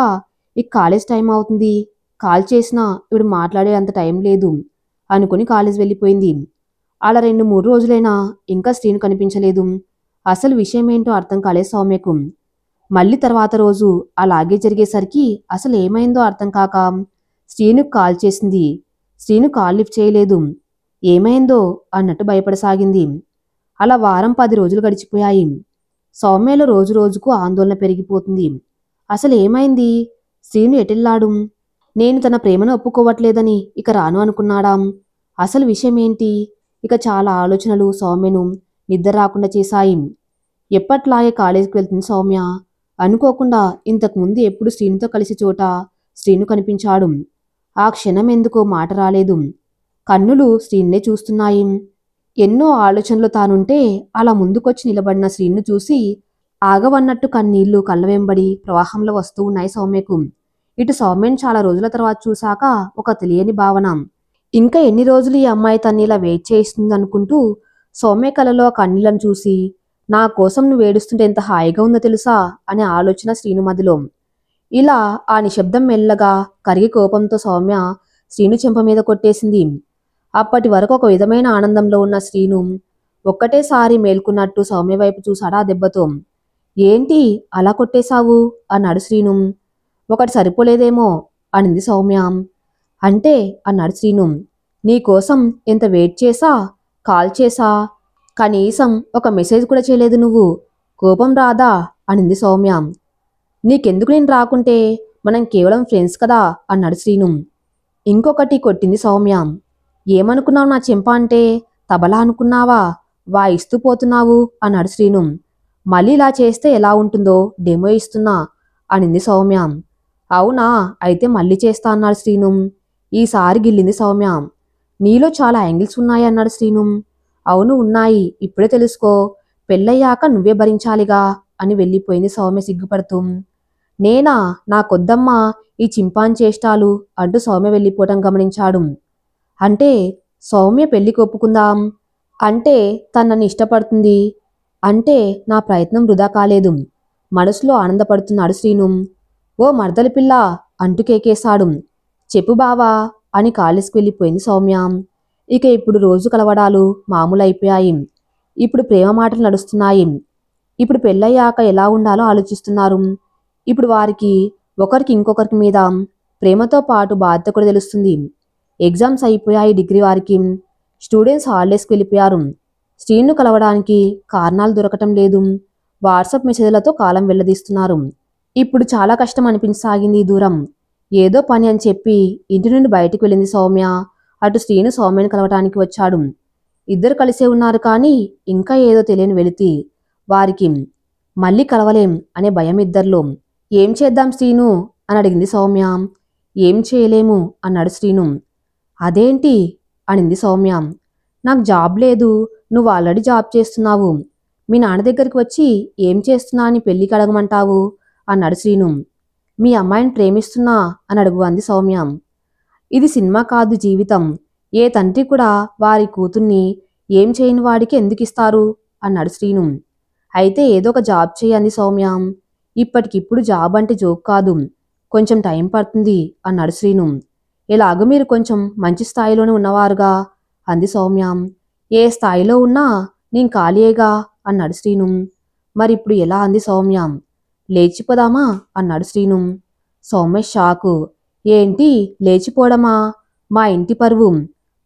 ఇక కాలేజ్ టైం అవుతుంది, కాల్ చేసినా ఇప్పుడు మాట్లాడే అంత టైం లేదు అనుకుని కాలేజ్ వెళ్ళిపోయింది. అలా 2-3 రోజులైనా ఇంకా శ్రీను కనిపించలేదు. అసలు విషయం ఏంటో అర్థం కాలేదు సౌమ్యకు. మళ్ళీ తర్వాత రోజు అలాగే జరిగేసరికి అసలు ఏమైందో అర్థం కాక శ్రీనుకు కాల్ చేసింది. శ్రీను కాల్ లిఫ్ట్ చేయలేదు. ఏమైందో అన్నట్టు భయపడసాగింది. అలా వారం 10 రోజులు గడిచిపోయాయి. సౌమ్యలో రోజు రోజుకు ఆందోళన పెరిగిపోతుంది. అసలు ఏమైంది? శ్రీను ఎటెళ్ళాడు? నేను తన ప్రేమను ఒప్పుకోవట్లేదని ఇక రాను అనుకున్నాడా? అసలు విషయం ఏంటి? ఇక చాలా ఆలోచనలు సౌమ్యను నిద్ర రాకుండా చేశాయి. ఎప్పట్లాగే కాలేజీకి వెళ్తుంది సౌమ్య. అనుకోకుండా ఇంతకుముందు ఎప్పుడు శ్రీనుతో కలిసి చోట శ్రీను కనిపించాడు. ఆ క్షణం ఎందుకో మాట రాలేదు. కన్నులు శ్రీన్నే చూస్తున్నాయి. ఎన్నో ఆలోచనలు తానుంటే అలా ముందుకొచ్చి నిలబడిన శ్రీను చూసి ఆగవన్నట్టు కన్నీళ్లు కళ్ళ వెంబడి ప్రవాహంలో వస్తూ ఉన్నాయి సౌమ్యకు. ఇటు సౌమ్యను చాలా రోజుల తర్వాత చూశాక ఒక తెలియని భావన. ఇంకా ఎన్ని రోజులు ఈ అమ్మాయి తన్నిలా వెయిట్ చేస్తుందనుకుంటూ సౌమ్య కలలో ఆ కన్నీళ్లను చూసి నా కోసం నువ్వు ఏడుస్తుంటే ఎంత హాయిగా ఉందో తెలుసా అనే ఆలోచన శ్రీను మదిలో. ఇలా ఆ నిశ్శబ్దం మెల్లగా కరిగి కోపంతో సౌమ్య శ్రీను చెంప మీద కొట్టేసింది. అప్పటి వరకు ఒక విధమైన ఆనందంలో ఉన్న శ్రీను ఒక్కటేసారి మేల్కున్నట్టు సౌమ్య వైపు చూశాడు ఆ దెబ్బతో. ఏంటి అలా కొట్టేశావు అన్నాడు శ్రీను. ఒకటి సరిపోలేదేమో అనింది సౌమ్య. అంటే అన్నాడు శ్రీను. నీకోసం ఎంత వెయిట్ చేసా, కాల్ చేసా, కనీసం ఒక మెసేజ్ కూడా చేయలేదు నువ్వు. కోపం రాదా అనింది సౌమ్య. నీకెందుకు నేను రాకుంటే, మనం కేవలం ఫ్రెండ్స్ కదా అన్నాడు శ్రీను. ఇంకొకటి కొట్టింది సౌమ్య. ఏమనుకున్నావు నా చెంప అంటే? తబలా అనుకున్నావా? వాయిస్తూ పోతున్నావు అన్నాడు శ్రీను. మళ్ళీ ఇలా చేస్తే ఎలా ఉంటుందో డెమో ఇస్తున్నా అనింది సౌమ్య. అవునా, అయితే మళ్ళీ చేస్తా అన్నాడు శ్రీను. ఈసారి గిల్లింది సౌమ్య. నీలో చాలా యాంగిల్స్ ఉన్నాయి అన్నాడు శ్రీను. అవును ఉన్నాయి, ఇప్పుడే తెలుసుకో, పెళ్ళయ్యాక నువ్వే భరించాలిగా అని వెళ్ళిపోయింది సౌమ్య సిగ్గుపడుతూ. నేనా? నాకొద్దమ్మా ఈ చింపాన్ చేష్టాలు అంటూ సౌమ్య వెళ్ళిపోవటం గమనించాడు. అంటే సౌమ్య పెళ్లికి ఒప్పుకుందాం అంటే తనని ఇష్టపడుతుంది అంటే నా ప్రయత్నం వృధా కాలేదు మనసులో ఆనందపడుతున్నాడు శ్రీను. ఓ మర్దలి పిల్ల అంటూ కేకేశాడు. చెప్పు బావా అని కాలేజ్కి వెళ్ళిపోయింది సౌమ్య. ఇక ఇప్పుడు రోజు కలవడాలు మామూలైపోయాయి. ఇప్పుడు ప్రేమ మాటలు నడుస్తున్నాయి. ఇప్పుడు పెళ్ళయ్యాక ఎలా ఉండాలో ఆలోచిస్తున్నారు. ఇప్పుడు వారికి ఒకరికి ఇంకొకరికి మీద ప్రేమతో పాటు బాధ్యత కూడా తెలుస్తుంది. ఎగ్జామ్స్ అయిపోయాయి డిగ్రీ వారికి. స్టూడెంట్స్ హాలిడేస్కి వెళ్ళిపోయారు. శ్రీను కలవడానికి కారణాలు దొరకటం లేదు. వాట్సాప్ మెసేజ్లతో కాలం వెళ్లదీస్తున్నారు. ఇప్పుడు చాలా కష్టం అనిపించసాగింది ఈ దూరం. ఏదో పని అని చెప్పి ఇంటి నుండి బయటికి వెళ్ళింది సౌమ్య. అటు శ్రీను సౌమ్యని కలవటానికి వచ్చాడు. ఇద్దరు కలిసే ఉన్నారు కానీ ఇంకా ఏదో తెలియని వెలితి వారికి. మళ్ళీ కలవలేం అనే భయం ఇద్దరిలో. ఏం చేద్దాం శ్రీను అని అడిగింది సౌమ్య. ఏం చేయలేము అన్నాడు శ్రీను. అదేంటి అనింది సౌమ్య. నాకు జాబ్ లేదు, నువ్వు ఆల్రెడీ జాబ్ చేస్తున్నావు, మీ నాన్న దగ్గరికి వచ్చి ఏం చేస్తున్నా అని పెళ్లికి అడగమంటావు అన్నాడు శ్రీను. మీ అమ్మాయిని ప్రేమిస్తున్నా అని అడుగు అంది సౌమ్య. ఇది సినిమా కాదు, జీవితం. ఏ తండ్రి కూడా వారి కూతుర్ని ఏం చేయని వాడికి ఎందుకు ఇస్తారు అన్నాడు శ్రీను. అయితే ఏదో ఒక జాబ్ చేయంది సౌమ్య. ఇప్పటికిప్పుడు జాబ్ అంటే జోక్ కాదు, కొంచెం టైం పడుతుంది అన్నాడు శ్రీను. ఎలాగో మీరు కొంచెం మంచి స్థాయిలోనే ఉన్నవారుగా అంది సౌమ్య. ఏ స్థాయిలో ఉన్నా నేను ఖాళీయేగా అన్నాడు శ్రీను. మరిప్పుడు ఎలా అంది సౌమ్య. లేచిపోదామా అన్నాడు శ్రీను. సౌమ్య షాకు. ఏంటి లేచిపోవడమా? మా ఇంటి పరువు,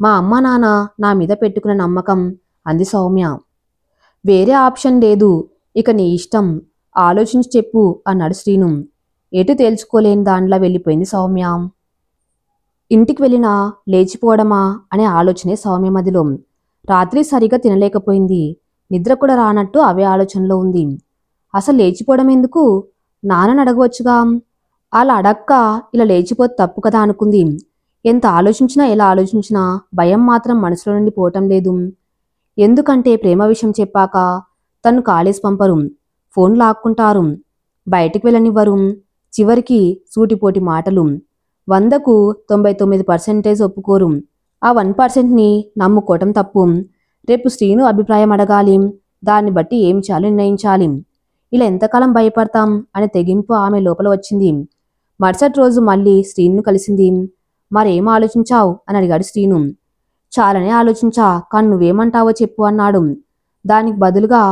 మా అమ్మ నాన్న నా మీద పెట్టుకున్న నమ్మకం అంది సౌమ్య. వేరే ఆప్షన్ లేదు, ఇక నీ ఇష్టం, ఆలోచించి చెప్పు అన్నాడు శ్రీను. ఎటు తేల్చుకోలేని దానిలా వెళ్ళిపోయింది సౌమ్య. ఇంటికి వెళ్ళినా లేచిపోవడమా అనే ఆలోచనే సౌమ్య మదిలో. రాత్రి సరిగా తినలేకపోయింది, నిద్ర కూడా రానట్టు అవే ఆలోచనలో ఉంది. అసలు లేచిపోవడం ఎందుకు? నాన్నని అడగవచ్చుగా. అలా అడక్క ఇలా లేచిపోతే తప్పు కదా అనుకుంది. ఎంత ఆలోచించినా ఎలా ఆలోచించినా భయం మాత్రం మనసులో నుండి పోవటం లేదు. ఎందుకంటే ప్రేమ విషయం చెప్పాక తను కాలేజ్ పంపరు, ఫోన్ లాక్కుంటారు, బయటికి వెళ్ళనివ్వరు, చివరికి సూటిపోటి మాటలు. 100కు 99% ఒప్పుకోరు. ఆ 1%ని నమ్ముకోవటం తప్పు. రేపు శ్రీను అభిప్రాయం అడగాలి, దాన్ని బట్టి ఏం చేయాలో నిర్ణయించాలి. ఇలా ఎంతకాలం భయపడతాం అనే తెగింపు ఆమె లోపల వచ్చింది. మరుసటి రోజు మళ్ళీ శ్రీను కలిసింది. మరేం ఆలోచించావు అని అడిగాడు శ్రీను. చాలానే ఆలోచించా, కానీ నువ్వేమంటావో చెప్పు అన్నాడు. దానికి బదులుగా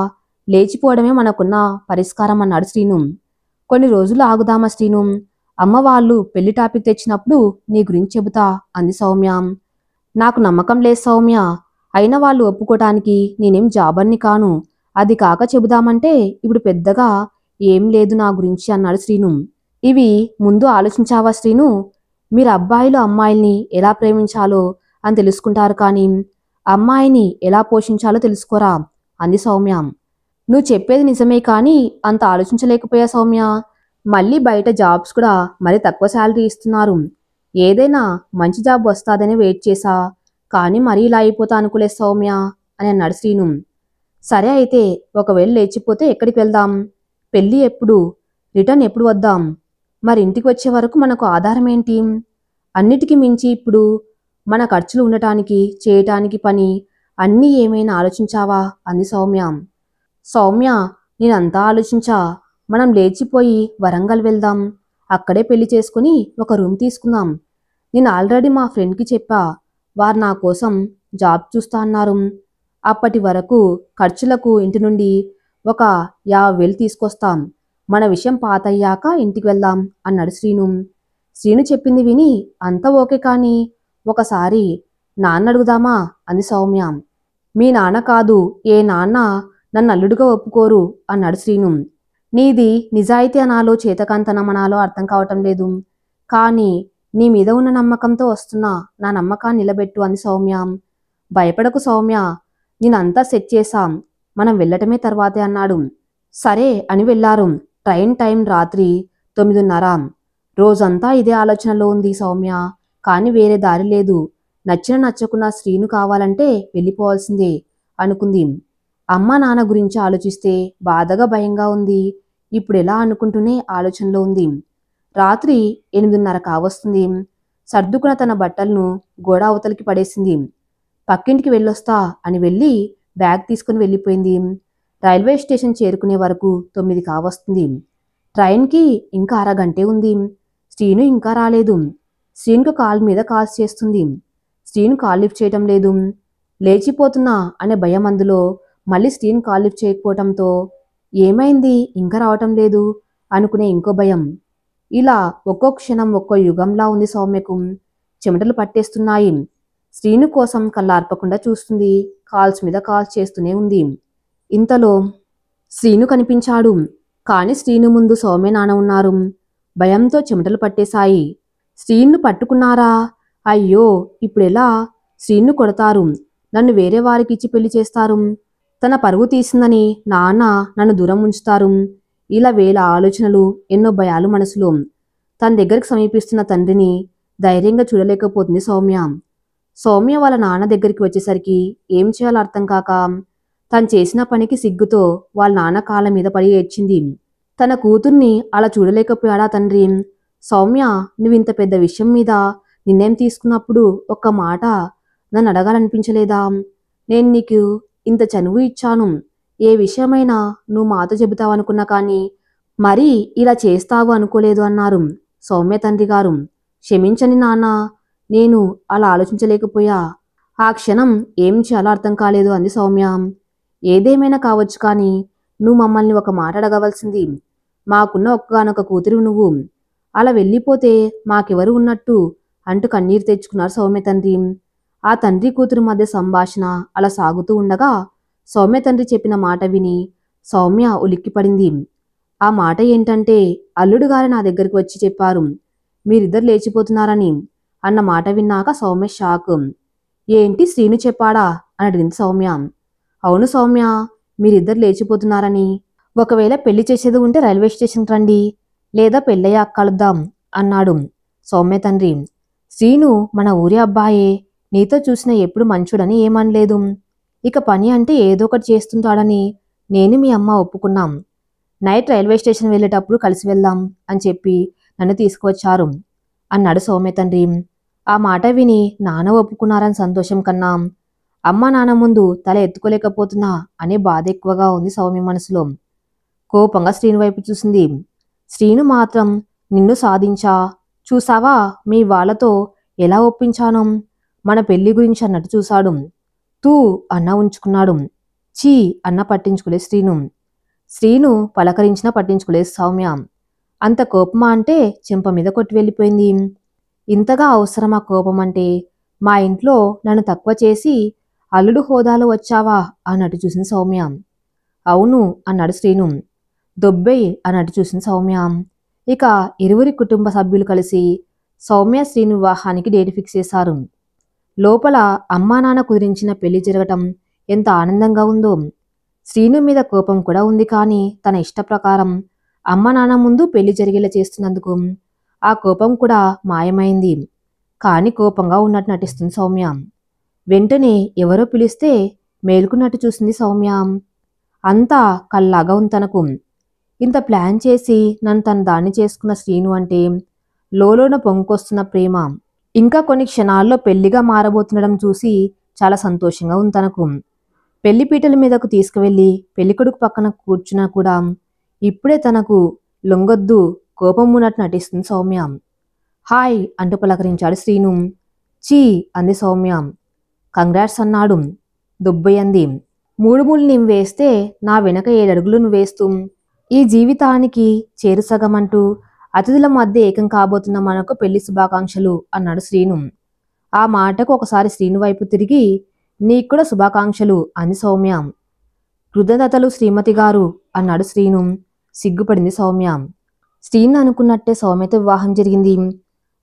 లేచిపోవడమే మనకున్న పరిష్కారం అన్నాడు శ్రీను. కొన్ని రోజులు ఆగుదామా శ్రీను, అమ్మ వాళ్ళు పెళ్లి టాపిక్ తెచ్చినప్పుడు నీ గురించి చెబుతా అంది సౌమ్య. నాకు నమ్మకం లేదు సౌమ్య, అయిన వాళ్ళు ఒప్పుకోటానికి నేనేం జాబర్ని కాను, అది కాక చెబుదామంటే ఇప్పుడు పెద్దగా ఏం లేదు నా గురించి అన్నాడు శ్రీను. ఇవి ముందు ఆలోచించావా శ్రీను? మీరు అబ్బాయిలు అమ్మాయిల్ని ఎలా ప్రేమించాలో అని తెలుసుకుంటారు కానీ అమ్మాయిని ఎలా పోషించాలో తెలుసుకోరా అంది సౌమ్య. నువ్వు చెప్పేది నిజమే కానీ అంత ఆలోచించలేకపోయా సౌమ్య. మళ్ళీ బయట జాబ్స్ కూడా మరి తక్కువ శాలరీ ఇస్తున్నారు, ఏదైనా మంచి జాబ్ వస్తాదని వెయిట్ చేశా, కానీ మరీ ఇలా అయిపోతా అనుకోలేదు సౌమ్య అని అన్నాడు శ్రీను. సరే అయితే ఒకవేళ లేచిపోతే ఎక్కడికి వెళ్దాం? పెళ్ళి ఎప్పుడు? రిటర్న్ ఎప్పుడు వద్దాం? మరి ఇంటికి వచ్చే వరకు మనకు ఆధారం ఏంటి? అన్నిటికీ మించి ఇప్పుడు మన ఖర్చులు ఉండటానికి చేయటానికి పని అన్నీ ఏమైనా ఆలోచించావా అంది సౌమ్య. సౌమ్య, నేనంతా ఆలోచించా. మనం లేచిపోయి వరంగల్ వెళ్దాం, అక్కడే పెళ్లి చేసుకుని ఒక రూమ్ తీసుకుందాం. నేను ఆల్రెడీ మా ఫ్రెండ్కి చెప్పా, వారు నా కోసం జాబ్ చూస్తా అన్నారు. అప్పటి వరకు ఖర్చులకు ఇంటి నుండి ఒక 50,000 తీసుకొస్తాం. మన విషయం పాతయ్యాక ఇంటికి వెళ్దాం అన్నాడు శ్రీను. శ్రీను చెప్పింది విని అంతా ఓకే కానీ ఒకసారి నాన్న అడుగుదామా అంది సౌమ్య. మీ నాన్న కాదు, ఏ నాన్న నన్ను అల్లుడుగా ఒప్పుకోరు అన్నాడు శ్రీను. నీది నిజాయితీ అనాలో చేతకాంతనమనాలో అర్థం కావటం లేదు, కానీ నీ మీద ఉన్న నమ్మకంతో వస్తున్నా, నా నమ్మకాన్ని నిలబెట్టు అంది సౌమ్య. భయపడకు సౌమ్య, నేనంతా సెట్ చేశాం, మనం వెళ్ళటమే తర్వాతే అన్నాడు. సరే అని వెళ్లారు. ట్రైన్ టైం రాత్రి 9:30. రోజంతా ఇదే ఆలోచనలో ఉంది సౌమ్య, కానీ వేరే దారి లేదు. నచ్చకున్న శ్రీను కావాలంటే వెళ్ళిపోవాల్సిందే అనుకుంది. అమ్మ నాన్న గురించి ఆలోచిస్తే బాధగా భయంగా ఉంది. ఇప్పుడు ఎలా అనుకుంటూనే ఆలోచనలో ఉంది. రాత్రి 8:30 కావస్తుంది. సర్దుకున్న తన బట్టలను గోడ అవతలికి పడేసింది. పక్కింటికి వెళ్ళొస్తా అని వెళ్ళి బ్యాగ్ తీసుకుని వెళ్ళిపోయింది. రైల్వే స్టేషన్ చేరుకునే వరకు 9 కావస్తుంది. ట్రైన్కి ఇంకా అరగంటే ఉంది. శ్రీను ఇంకా రాలేదు. శ్రీనుకు కాల్ మీద కాల్స్ చేస్తుంది. శ్రీను కాల్ లిఫ్ట్ చేయటం లేదు. లేచిపోతున్నా అనే భయం అందులో. మళ్ళీ శ్రీను కాల్ లిఫ్ట్ చేయకపోవటంతో ఏమైంది ఇంకా రావటం లేదు అనుకునే ఇంకో భయం. ఇలా ఒక్కో క్షణం ఒక్కో యుగంలా ఉంది సౌమ్యకు. చెమటలు పట్టేస్తున్నాయి. శ్రీను కోసం కళ్ళార్పకుండా చూస్తుంది. కాల్స్ మీద కాల్స్ చేస్తూనే ఉంది. ఇంతలో శ్రీను కనిపించాడు. కాని శ్రీను ముందు సౌమ్య నాన్న ఉన్నారు. భయంతో చెమటలు పట్టేశాయి. శ్రీను పట్టుకున్నారా అయ్యో ఇప్పుడెలా? శ్రీను కొడతారు, నన్ను వేరే వారికిచ్చి పెళ్లి చేస్తారు, తన పరువు తీసిందని నాన్న నన్ను దూరం ఉంచుతారు. ఇలా వేల ఆలోచనలు, ఎన్నో భయాలు మనసులో. తన దగ్గరికి సమీపిస్తున్న తండ్రిని ధైర్యంగా చూడలేకపోతుంది సౌమ్య. సౌమ్య వాళ్ళ నాన్న దగ్గరికి వచ్చేసరికి ఏం చేయాలో అర్థం కాక తను చేసిన పనికి సిగ్గుతో వాళ్ళ నాన్న కాళ్ళ మీద పడి ఏడ్చింది. తన కూతుర్ని అలా చూడలేకపోయాడా తండ్రి? సౌమ్య, నువ్వింత పెద్ద విషయం మీద నిర్ణయం తీసుకున్నప్పుడు ఒక్క మాట నన్ను అడగాలనిపించలేదా? నేను నీకు ఇంత చనువు ఇచ్చాను, ఏ విషయమైనా నువ్వు మాతో చెబుతావనుకున్నా కానీ మరీ ఇలా చేస్తావు అనుకోలేదు అన్నారు సౌమ్య తండ్రి గారు. క్షమించండి నాన్న, నేను అలా ఆలోచించలేకపోయా. ఆ క్షణం ఏం చేయాలో అర్థం కాలేదు అంది సౌమ్య. ఏదేమైనా కావచ్చు కానీ నువ్వు మమ్మల్ని ఒక మాట అడగవలసింది. మాకున్న ఒక్కగానొక కూతురు నువ్వు, అలా వెళ్ళిపోతే మాకెవరు ఉన్నట్టు అంటూ కన్నీరు తెచ్చుకున్నారు సౌమ్య తండ్రి. ఆ తండ్రి కూతురు మధ్య సంభాషణ అలా సాగుతూ ఉండగా సౌమ్య తండ్రి చెప్పిన మాట విని సౌమ్య ఉలిక్కిపడింది. ఆ మాట ఏంటంటే, అల్లుడు గారు నా దగ్గరికి వచ్చి చెప్పారు మీరిద్దరు లేచిపోతున్నారని. అన్న మాట విన్నాక సౌమ్య షాక్. ఏంటి, శ్రీను చెప్పాడా అని అడిగింది సౌమ్య. అవును సౌమ్య, మీరిద్దరు లేచిపోతున్నారని. ఒకవేళ పెళ్లి చేసేది ఉంటే రైల్వే స్టేషన్కి రండి, లేదా పెళ్ళయ్యాక కలుద్దాం అన్నాడు సౌమ్య తండ్రి. శ్రీను మన ఊరి అబ్బాయే, నీతో చూసిన ఎప్పుడు మంచుడని ఏమనలేదు. ఇక పని అంటే ఏదో ఒకటి చేస్తుంటాడని నేను మీ అమ్మ ఒప్పుకున్నాం. నైట్ రైల్వే స్టేషన్ వెళ్ళేటప్పుడు కలిసి వెళ్దాం అని చెప్పి నన్ను తీసుకువచ్చారు అన్నాడు సౌమ్య తండ్రి. ఆ మాట విని నాన్న ఒప్పుకున్నారని సంతోషం కన్నా అమ్మ నాన్న ముందు తల ఎత్తుకోలేకపోతున్నా అనే బాధ ఎక్కువగా ఉంది సౌమ్య మనసులో. కోపంగా శ్రీను వైపు చూసింది. శ్రీను మాత్రం నిన్ను సాధించా, చూసావా మీ వాళ్ళతో ఎలా ఒప్పించాను, మన పెళ్లి గురించి అన్నట్టు చూశాడు. తూ అన్న ఉంచుకున్నాడు. చీ అన్న పట్టించుకోలేదు శ్రీను. శ్రీను పలకరించినా పట్టించుకోలేదు సౌమ్య. అంత కోపమా అంటే చెంప మీద కొట్టి వెళ్ళిపోయింది. ఇంతగా అవసరమా కోపం అంటే? మా ఇంట్లో నన్ను తక్కువ చేసి అల్లుడు హోదాలో వచ్చావా అన్నట్టు చూసింది సౌమ్య. అవును అన్నాడు శ్రీను. దొబ్బెయ్ అన్నట్టు చూసింది సౌమ్య. ఇక ఇరువురి కుటుంబ సభ్యులు కలిసి సౌమ్య శ్రీను వివాహానికి డేట్ ఫిక్స్ చేశారు. లోపల అమ్మా నాన్న కుదిరించిన పెళ్లి జరగటం ఎంత ఆనందంగా ఉందో. శ్రీను మీద కోపం కూడా ఉంది కానీ తన ఇష్ట ప్రకారం అమ్మ నాన్న ముందు పెళ్లి జరిగేలా చేస్తున్నందుకు ఆ కోపం కూడా మాయమైంది. కాని కోపంగా ఉన్నట్టు నటిస్తుంది సౌమ్య. వెంటనే ఎవరో పిలిస్తే మేలుకున్నట్టు చూసింది సౌమ్య. అంతా కల్లాగా ఉంది తనకు. ఇంత ప్లాన్ చేసి నన్ను తన దాన్ని చేసుకున్న శ్రీను అంటే లోలోన పొంగుకొస్తున్న ప్రేమ ఇంకా కొన్ని క్షణాల్లో పెళ్లిగా మారబోతుండడం చూసి చాలా సంతోషంగా ఉంది తనకు. పెళ్లి పీటల మీదకు తీసుకువెళ్లి పెళ్లికొడుకు పక్కన కూర్చున్నా కూడా ఇప్పుడే తనకు లొంగొద్దు, కోపం ఉన్నట్టు నటిస్తుంది సౌమ్య. హాయ్ అంటూ పలకరించాడు శ్రీను. చీ అంది సౌమ్య. కంగ్రాట్స్ అన్నాడు. దుబ్బయంది. 3 మూలు నీవు వేస్తే నా వెనక 7 అడుగులు నువ్వేస్తూ ఈ జీవితానికి చేరుసగమంటూ అతిథుల మధ్య ఏకం కాబోతున్న మనకు పెళ్లి శుభాకాంక్షలు అన్నాడు శ్రీను. ఆ మాటకు ఒకసారి శ్రీను వైపు తిరిగి నీకు కూడా శుభాకాంక్షలు అంది సౌమ్య. కృతజ్ఞతలు శ్రీమతి గారు అన్నాడు శ్రీను. సిగ్గుపడింది సౌమ్య. శ్రీను అనుకున్నట్టే సౌమ్యతో వివాహం జరిగింది.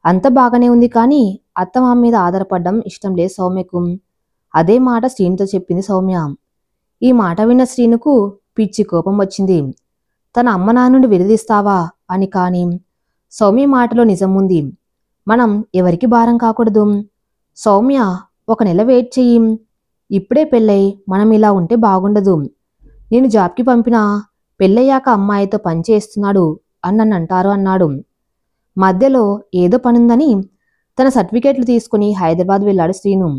అంత బాగానే ఉంది కానీ అత్తమామ మీద ఆధారపడడం ఇష్టం లేదు సౌమ్యకు. అదే మాట శ్రీనుతో చెప్పింది సౌమ్య. ఈ మాట విన్న శ్రీనుకు పిచ్చి కోపం వచ్చింది. తన అమ్మ నాన్నుండి విడదీస్తావా అని. కాని సౌమ్య మాటలో నిజం ఉంది. మనం ఎవరికి భారం కాకూడదు. సౌమ్య 1 నెల వెయిట్ చెయ్యి. ఇప్పుడే పెళ్ళై మనం ఇలా ఉంటే బాగుండదు. నేను జాబ్కి పంపినా పెళ్ళయ్యాక అమ్మాయితో పనిచేస్తున్నాడు అని నన్ను అంటారు అన్నాడు. మధ్యలో ఏదో పనుందని తన సర్టిఫికేట్లు తీసుకుని హైదరాబాద్ వెళ్ళాడు శ్రీను.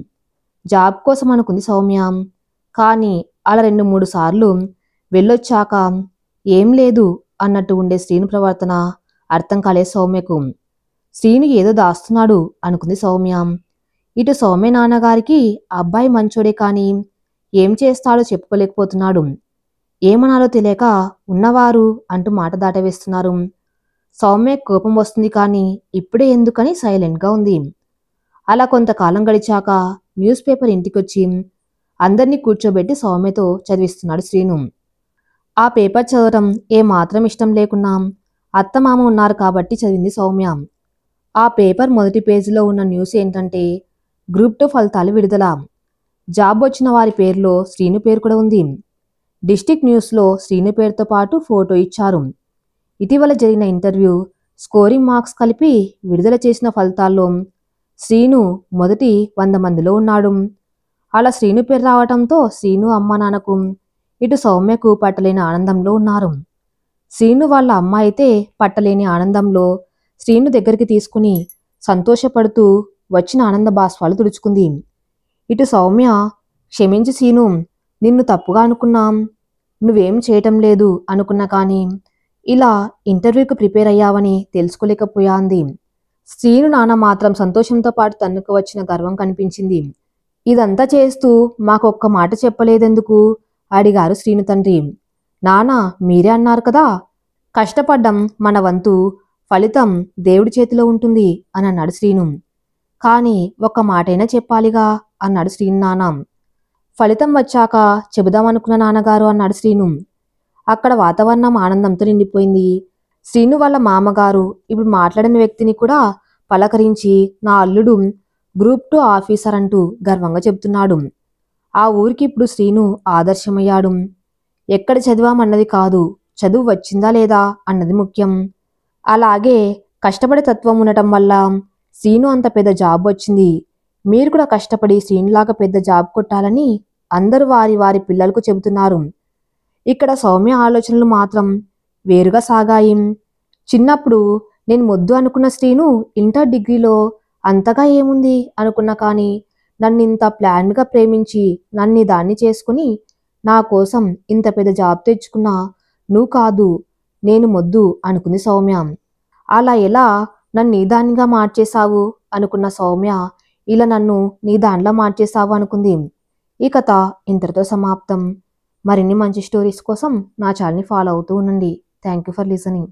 జాబ్ కోసం అనుకుంది సౌమ్య. కానీ అలా 2-3 సార్లు వెళ్ళొచ్చాక ఏం లేదు అన్నట్టు ఉండే శ్రీను ప్రవర్తన అర్థం కాలేదు సౌమ్యకు. శ్రీను ఏదో దాస్తున్నాడు అనుకుంది సౌమ్య. ఇటు సౌమ్య నాన్నగారికి అబ్బాయి మంచోడే కానీ ఏం చేస్తాడో చెప్పుకోలేకపోతున్నాడు. ఏమనాలో తెలియక ఉన్నవారు అంటూ మాట దాటవేస్తున్నారు. సౌమ్య కోపం వస్తుంది కానీ ఇప్పుడే ఎందుకని సైలెంట్గా ఉంది. అలా కొంతకాలం గడిచాక న్యూస్ పేపర్ ఇంటికొచ్చి అందరినీ కూర్చోబెట్టి సౌమ్యతో చదివిస్తున్నాడు శ్రీను. ఆ పేపర్ చదవటం ఏమాత్రం ఇష్టం లేకున్నా అత్తమామ ఉన్నారు కాబట్టి చదివింది సౌమ్య. ఆ పేపర్ మొదటి పేజీలో ఉన్న న్యూస్ ఏంటంటే గ్రూప్ 2 ఫలితాలు విడుదల. జాబ్ వచ్చిన వారి పేరులో శ్రీను పేరు కూడా ఉంది. డిస్ట్రిక్ట్ న్యూస్లో శ్రీను పేరుతో పాటు ఫోటో ఇచ్చారు. ఇటీవల జరిగిన ఇంటర్వ్యూ, స్కోరింగ్ మార్క్స్ కలిపి విడుదల చేసిన ఫలితాల్లో శ్రీను మొదటి 100 మందిలో ఉన్నాడు. అలా శ్రీను పేరు రావటంతో శ్రీను అమ్మ నాన్నకు, ఇటు సౌమ్యకు పట్టలేని ఆనందంలో ఉన్నారు. శ్రీను వాళ్ళ అమ్మ అయితే పట్టలేని ఆనందంలో శ్రీను దగ్గరికి తీసుకుని సంతోషపడుతూ వచ్చిన ఆనంద బాష్పాలు తుడుచుకుంది. ఇటు సౌమ్య, క్షమించి శ్రీను, నిన్ను తప్పుగా అనుకున్నాం, నువ్వేం చేయటం లేదు అనుకున్నా కానీ ఇలా ఇంటర్వ్యూకి ప్రిపేర్ అయ్యావని తెలుసుకోలేకపోయా అంది. శ్రీను నాన్న మాత్రం సంతోషంతో పాటు తన్నుకు వచ్చిన గర్వం కనిపించింది. ఇదంతా చేస్తూ మాకొక్క మాట చెప్పలేదెందుకు అడిగారు శ్రీను తండ్రి. నానా, మీరే అన్నారు కదా, కష్టపడ్డం మన వంతు, ఫలితం దేవుడి చేతిలో ఉంటుంది అని అన్నాడు శ్రీను. కానీ ఒక్క మాటైనా చెప్పాలిగా అన్నాడు శ్రీను నాన్న. ఫలితం వచ్చాక చెబుదామనుకున్న నాన్నగారు అన్నాడు శ్రీను. అక్కడ వాతావరణం ఆనందంతో నిండిపోయింది. శ్రీను వాళ్ళ మామగారు ఇప్పుడు మాట్లాడిన వ్యక్తిని కూడా పలకరించి నా అల్లుడు గ్రూప్ 2 ఆఫీసర్ అంటూ గర్వంగా చెబుతున్నాడు. ఆ ఊరికి ఇప్పుడు శ్రీను ఆదర్శమయ్యాడు. ఎక్కడ చదివామన్నది కాదు, చదువు వచ్చిందా లేదా అన్నది ముఖ్యం. అలాగే కష్టపడే తత్వం ఉండటం వల్ల శ్రీను అంత పెద్ద జాబ్ వచ్చింది. మీరు కూడా కష్టపడి శ్రీనులాగా పెద్ద జాబ్ కొట్టాలని అందరూ వారి వారి పిల్లలకు చెబుతున్నారు. ఇక్కడ సౌమ్య ఆలోచనలు మాత్రం వేరుగా సాగాయి. చిన్నప్పుడు నేను మొద్దు అనుకున్న శ్రీను ఇంటర్ డిగ్రీలో అంతగా ఏముంది అనుకున్నా కానీ నన్నింత ప్లాన్గా ప్రేమించి నన్ను దాన్ని చేసుకుని నా కోసం ఇంత పెద్ద జాబ్ తెచ్చుకున్నా నువ్వు కాదు, నేను మొద్దు అనుకుంది సౌమ్య. అలా ఎలా నన్ను నీ దానిగా మార్చేశావు అనుకున్న సౌమ్య ఇలా నన్ను నీ దానిలా మార్చేశావు అనుకుంది. ఈ కథ ఇంతటితో సమాప్తం. మరిన్ని మంచి స్టోరీస్ కోసం నా ఛానల్ని ఫాలో అవుతూ ఉండండి. Thank you for listening.